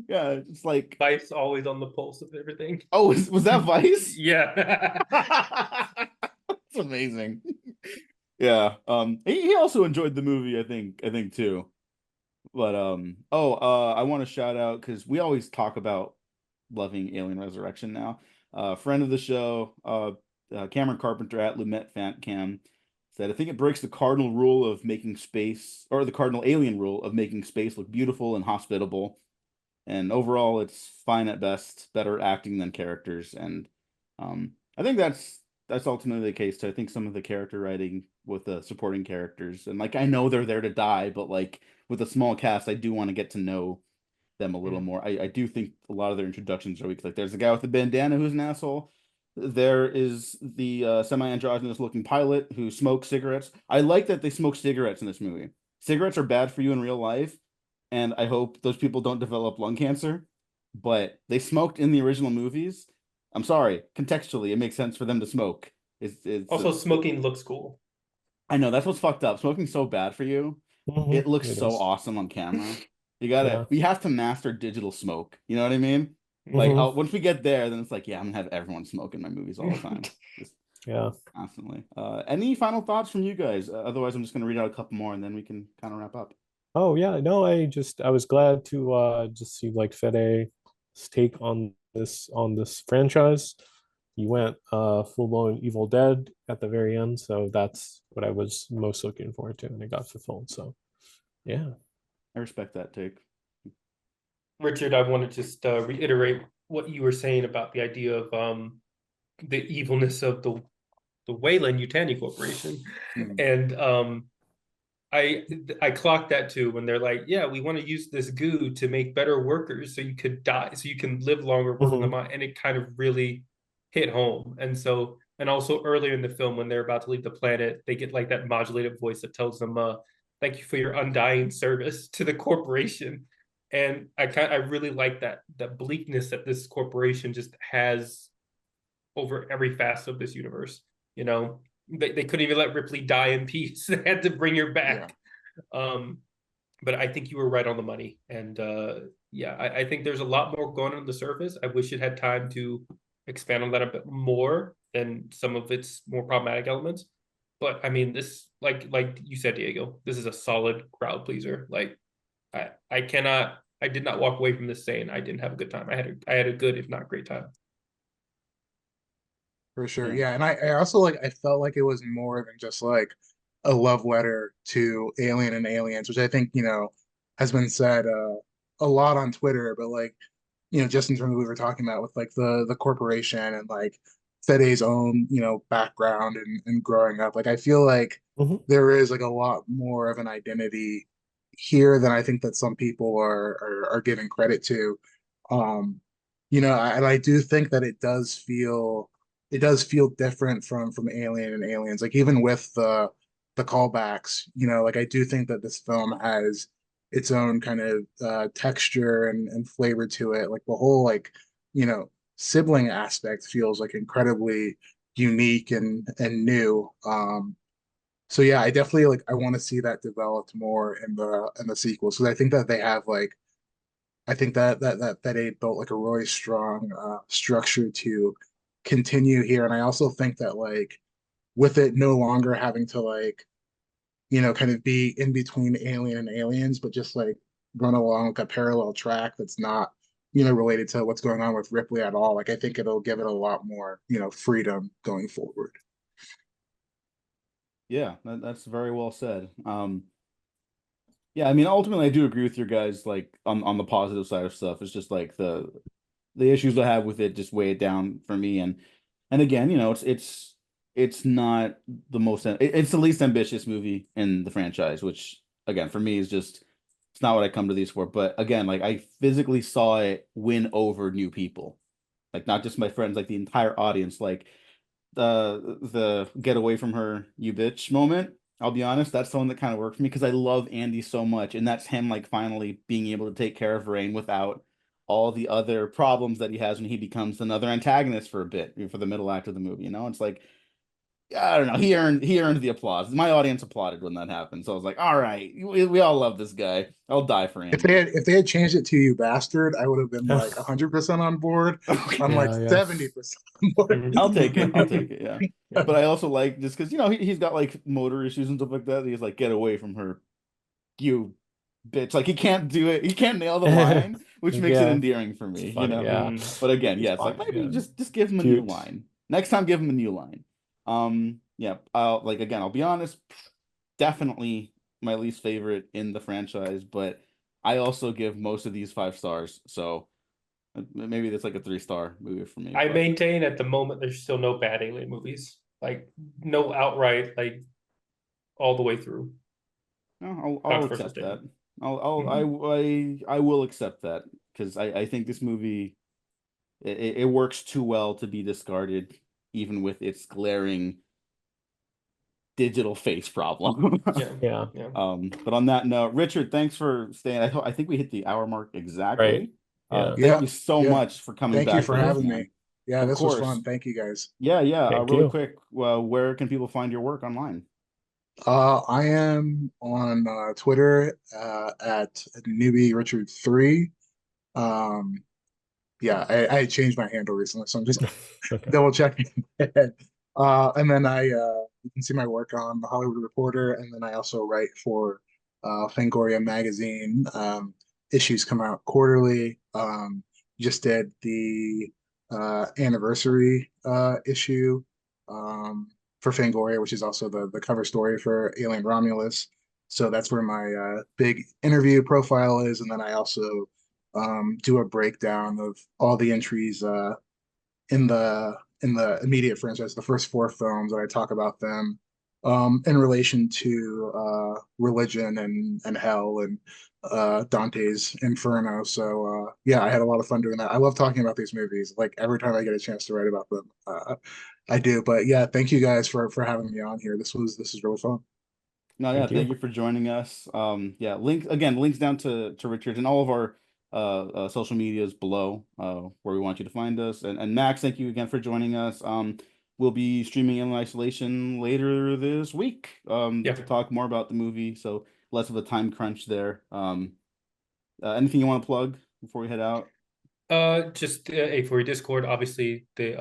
Speaker 2: Yeah, it's like
Speaker 5: Vice always on the pulse of everything.
Speaker 2: oh, was that Vice?
Speaker 5: Yeah.
Speaker 2: That's amazing. Yeah. He also enjoyed the movie, I think too. But I want to shout out because we always talk about loving Alien Resurrection now. Friend of the show, Cameron Carpenter at Lumet Cam said, I think it breaks the cardinal rule of making space, or the cardinal alien rule of making space look beautiful and hospitable. And overall, it's fine at best, better acting than characters. And I think that's ultimately the case too. I think some of the character writing with the supporting characters, and like I know they're there to die, but like with a small cast, I do want to get to know them a little more. I do think a lot of their introductions are weak. Like there's a guy with the bandana who's an asshole. There is the semi-androgynous looking pilot who smokes cigarettes. I like that they smoke cigarettes in this movie. Cigarettes are bad for you in real life, and I hope those people don't develop lung cancer. But they smoked in the original movies. I'm sorry, contextually, it makes sense for them to smoke. It's
Speaker 5: Also, smoking looks cool.
Speaker 2: I know that's what's fucked up. Smoking's so bad for you. It looks
Speaker 3: It
Speaker 2: so
Speaker 3: is.
Speaker 2: awesome on camera. We have to master digital smoke. You know what I mean? Like once we get there, then it's like, yeah, I'm gonna have everyone smoke in my movies all the time. Just constantly. Any final thoughts from you guys? Otherwise, I'm just gonna read out a couple more and then we can kind of wrap up.
Speaker 3: Oh yeah, no, I was glad to just see like Fede's take on this franchise. He went full blown Evil Dead at the very end, so that's what I was most looking forward to, and it got fulfilled. So yeah.
Speaker 2: I respect that take.
Speaker 5: Richard, I want to just reiterate what you were saying about the idea of the evilness of the Weyland-Yutani Corporation. And I clocked that too when they're like, yeah, we want to use this goo to make better workers so you could die, so you can live longer working the mine. And it kind of really hit home. And so, and also earlier in the film when they're about to leave the planet, they get like that modulated voice that tells them, thank you for your undying service to the corporation. And I really like that bleakness that this corporation just has over every facet of this universe. You know, they couldn't even let Ripley die in peace. They had to bring her back. But I think you were right on the money. And I think there's a lot more going on the surface. I wish it had time to expand on that a bit more than some of its more problematic elements. But I mean, this, like you said, Diego, this is a solid crowd pleaser. Like I did not walk away from this saying I didn't have a good time. I had a good, if not great time.
Speaker 4: For sure. Yeah. And I also I felt like it was more than just like a love letter to Alien and Aliens, which I think, has been said a lot on Twitter, but just in terms of what we were talking about with like the corporation and like Fede's own, background and growing up. Like I feel like
Speaker 3: Mhm.
Speaker 4: there is like a lot more of an identity here than I think that some people are giving credit to. Um, and I do think that it does feel different from Alien and Aliens. Like even with the callbacks, like I do think that this film has its own kind of texture and flavor to it. Like the whole like, you know, sibling aspect feels like incredibly unique and new. So yeah, I definitely like I want to see that developed more in the sequels because I think that they have like I think that they built like a really strong structure to continue here, and I also think that like with it no longer having to like kind of be in between Alien and Aliens, but just like run along like a parallel track that's not related to what's going on with Ripley at all. Like I think it'll give it a lot more freedom going forward.
Speaker 2: Yeah, that's very well said. Yeah, I mean, ultimately, I do agree with your guys. Like on the positive side of stuff, it's just like the issues I have with it just weigh it down for me. And again, it's not the most it's the least ambitious movie in the franchise, which again for me is just it's not what I come to these for. But again, like I physically saw it win over new people, like not just my friends, like the entire audience. Like the get away from her, you bitch moment. I'll be honest, that's the one that kind of worked for me because I love Andy so much, and that's him like finally being able to take care of Rain without all the other problems that he has when he becomes another antagonist for a bit for the middle act of the movie. It's like I don't know. He earned the applause. My audience applauded when that happened, so I was like, all right, we all love this guy. I'll die for
Speaker 4: If they
Speaker 2: Andy.
Speaker 4: had if they had changed it to "You Bastard," I would have been like 100% on board. I'm like
Speaker 3: Yeah, yeah.
Speaker 4: 70% on board.
Speaker 2: I'll take it. I'll take it. Yeah.
Speaker 5: Yeah.
Speaker 2: But I also like just because he's got like motor issues and stuff like that. He's like, get away from her, you bitch. Like he can't do it. He can't nail the line, which makes it
Speaker 3: Yeah,
Speaker 2: endearing for
Speaker 3: it's
Speaker 2: me,
Speaker 3: funny. Yeah,
Speaker 2: But again,
Speaker 3: he's
Speaker 2: yeah, it's like
Speaker 3: funny.
Speaker 2: maybe
Speaker 3: Yeah,
Speaker 2: just give him a new
Speaker 3: cute.
Speaker 2: line. Next time, give him a new line. Yeah, I'll like again, I'll be honest, definitely my least favorite in the franchise, but I also give most of these 5 stars. So maybe that's like a 3-star movie for me.
Speaker 5: I
Speaker 2: But
Speaker 5: maintain at the moment there's still no bad Alien movies. Like no outright, like all the way through.
Speaker 2: no, I'll
Speaker 5: Controversial
Speaker 2: accept that.
Speaker 5: statement.
Speaker 2: I'll I will accept that because I think this movie it works too well to be discarded, even with its glaring digital face problem.
Speaker 5: Yeah,
Speaker 3: Yeah,
Speaker 5: yeah.
Speaker 2: But on that note, Richard, thanks for staying. I think we hit the hour mark
Speaker 3: right.
Speaker 2: exactly.
Speaker 3: Yeah.
Speaker 2: Thank
Speaker 4: Yeah,
Speaker 2: you so
Speaker 4: yeah.
Speaker 2: much for coming
Speaker 4: Thank you
Speaker 2: back
Speaker 4: for
Speaker 2: for this,
Speaker 4: having
Speaker 2: man.
Speaker 4: me. Yeah,
Speaker 2: Of
Speaker 4: this was
Speaker 2: course.
Speaker 4: fun. Thank you guys.
Speaker 2: Yeah.
Speaker 3: Thank
Speaker 2: Really
Speaker 3: you.
Speaker 2: quick, where can people find your work online?
Speaker 4: I am on Twitter at newbie Richard 3. Um, yeah, I changed my handle recently, so I'm just
Speaker 3: Okay.
Speaker 4: double checking. And then you can see my work on the Hollywood Reporter, and then I also write for Fangoria magazine. Issues come out quarterly. Just did the anniversary issue for Fangoria, which is also the cover story for Alien Romulus. So that's where my big interview profile is, and then I also do a breakdown of all the entries in the immediate franchise, the first 4 films, that I talk about them in relation to religion and hell and Dante's Inferno. So yeah, I had a lot of fun doing that. I love talking about these movies. Like every time I get a chance to write about them, I do. But yeah, thank you guys for having me on here. This is really fun.
Speaker 2: No, yeah,
Speaker 3: Thank
Speaker 2: thank
Speaker 3: you.
Speaker 2: you for joining us. Yeah, links down to Richard and all of our social medias below where we want you to find us. And Max, thank you again for joining us. We'll be streaming in isolation later this week
Speaker 5: Yeah.
Speaker 2: to talk more about the movie, so less of a time crunch there. Anything you want to plug before we head out?
Speaker 5: Just A4E Discord, obviously the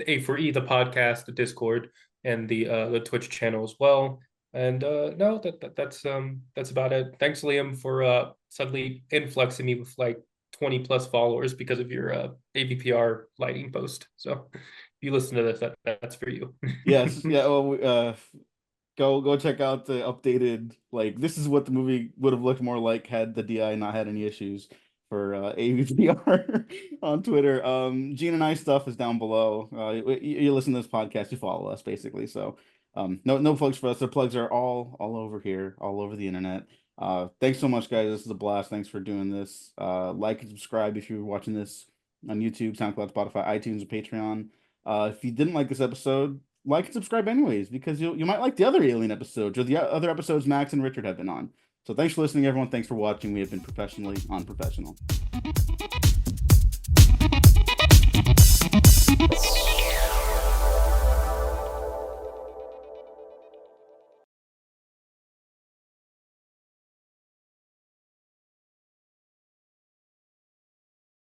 Speaker 5: A4E the podcast, the Discord, and the Twitch channel as well. And no, that's about it. Thanks, Liam, for suddenly influxing me with like 20 plus followers because of your AVPR lighting post. So if you listen to this, that's for you.
Speaker 2: Yes, yeah. Well, go check out the updated. Like this is what the movie would have looked more like had the DI not had any issues for AVPR on Twitter. Gene and I stuff is down below. You listen to this podcast, you follow us basically. So no plugs for us. The plugs are all over here, all over the internet. Thanks so much, guys. This is a blast. Thanks for doing this. Like and subscribe if you're watching this on YouTube, SoundCloud, Spotify, iTunes, and Patreon. If you didn't like this episode, like and subscribe anyways, because you might like the other Alien episodes or the other episodes Max and Richard have been on. So thanks for listening, everyone. Thanks for watching. We have been professionally unprofessional.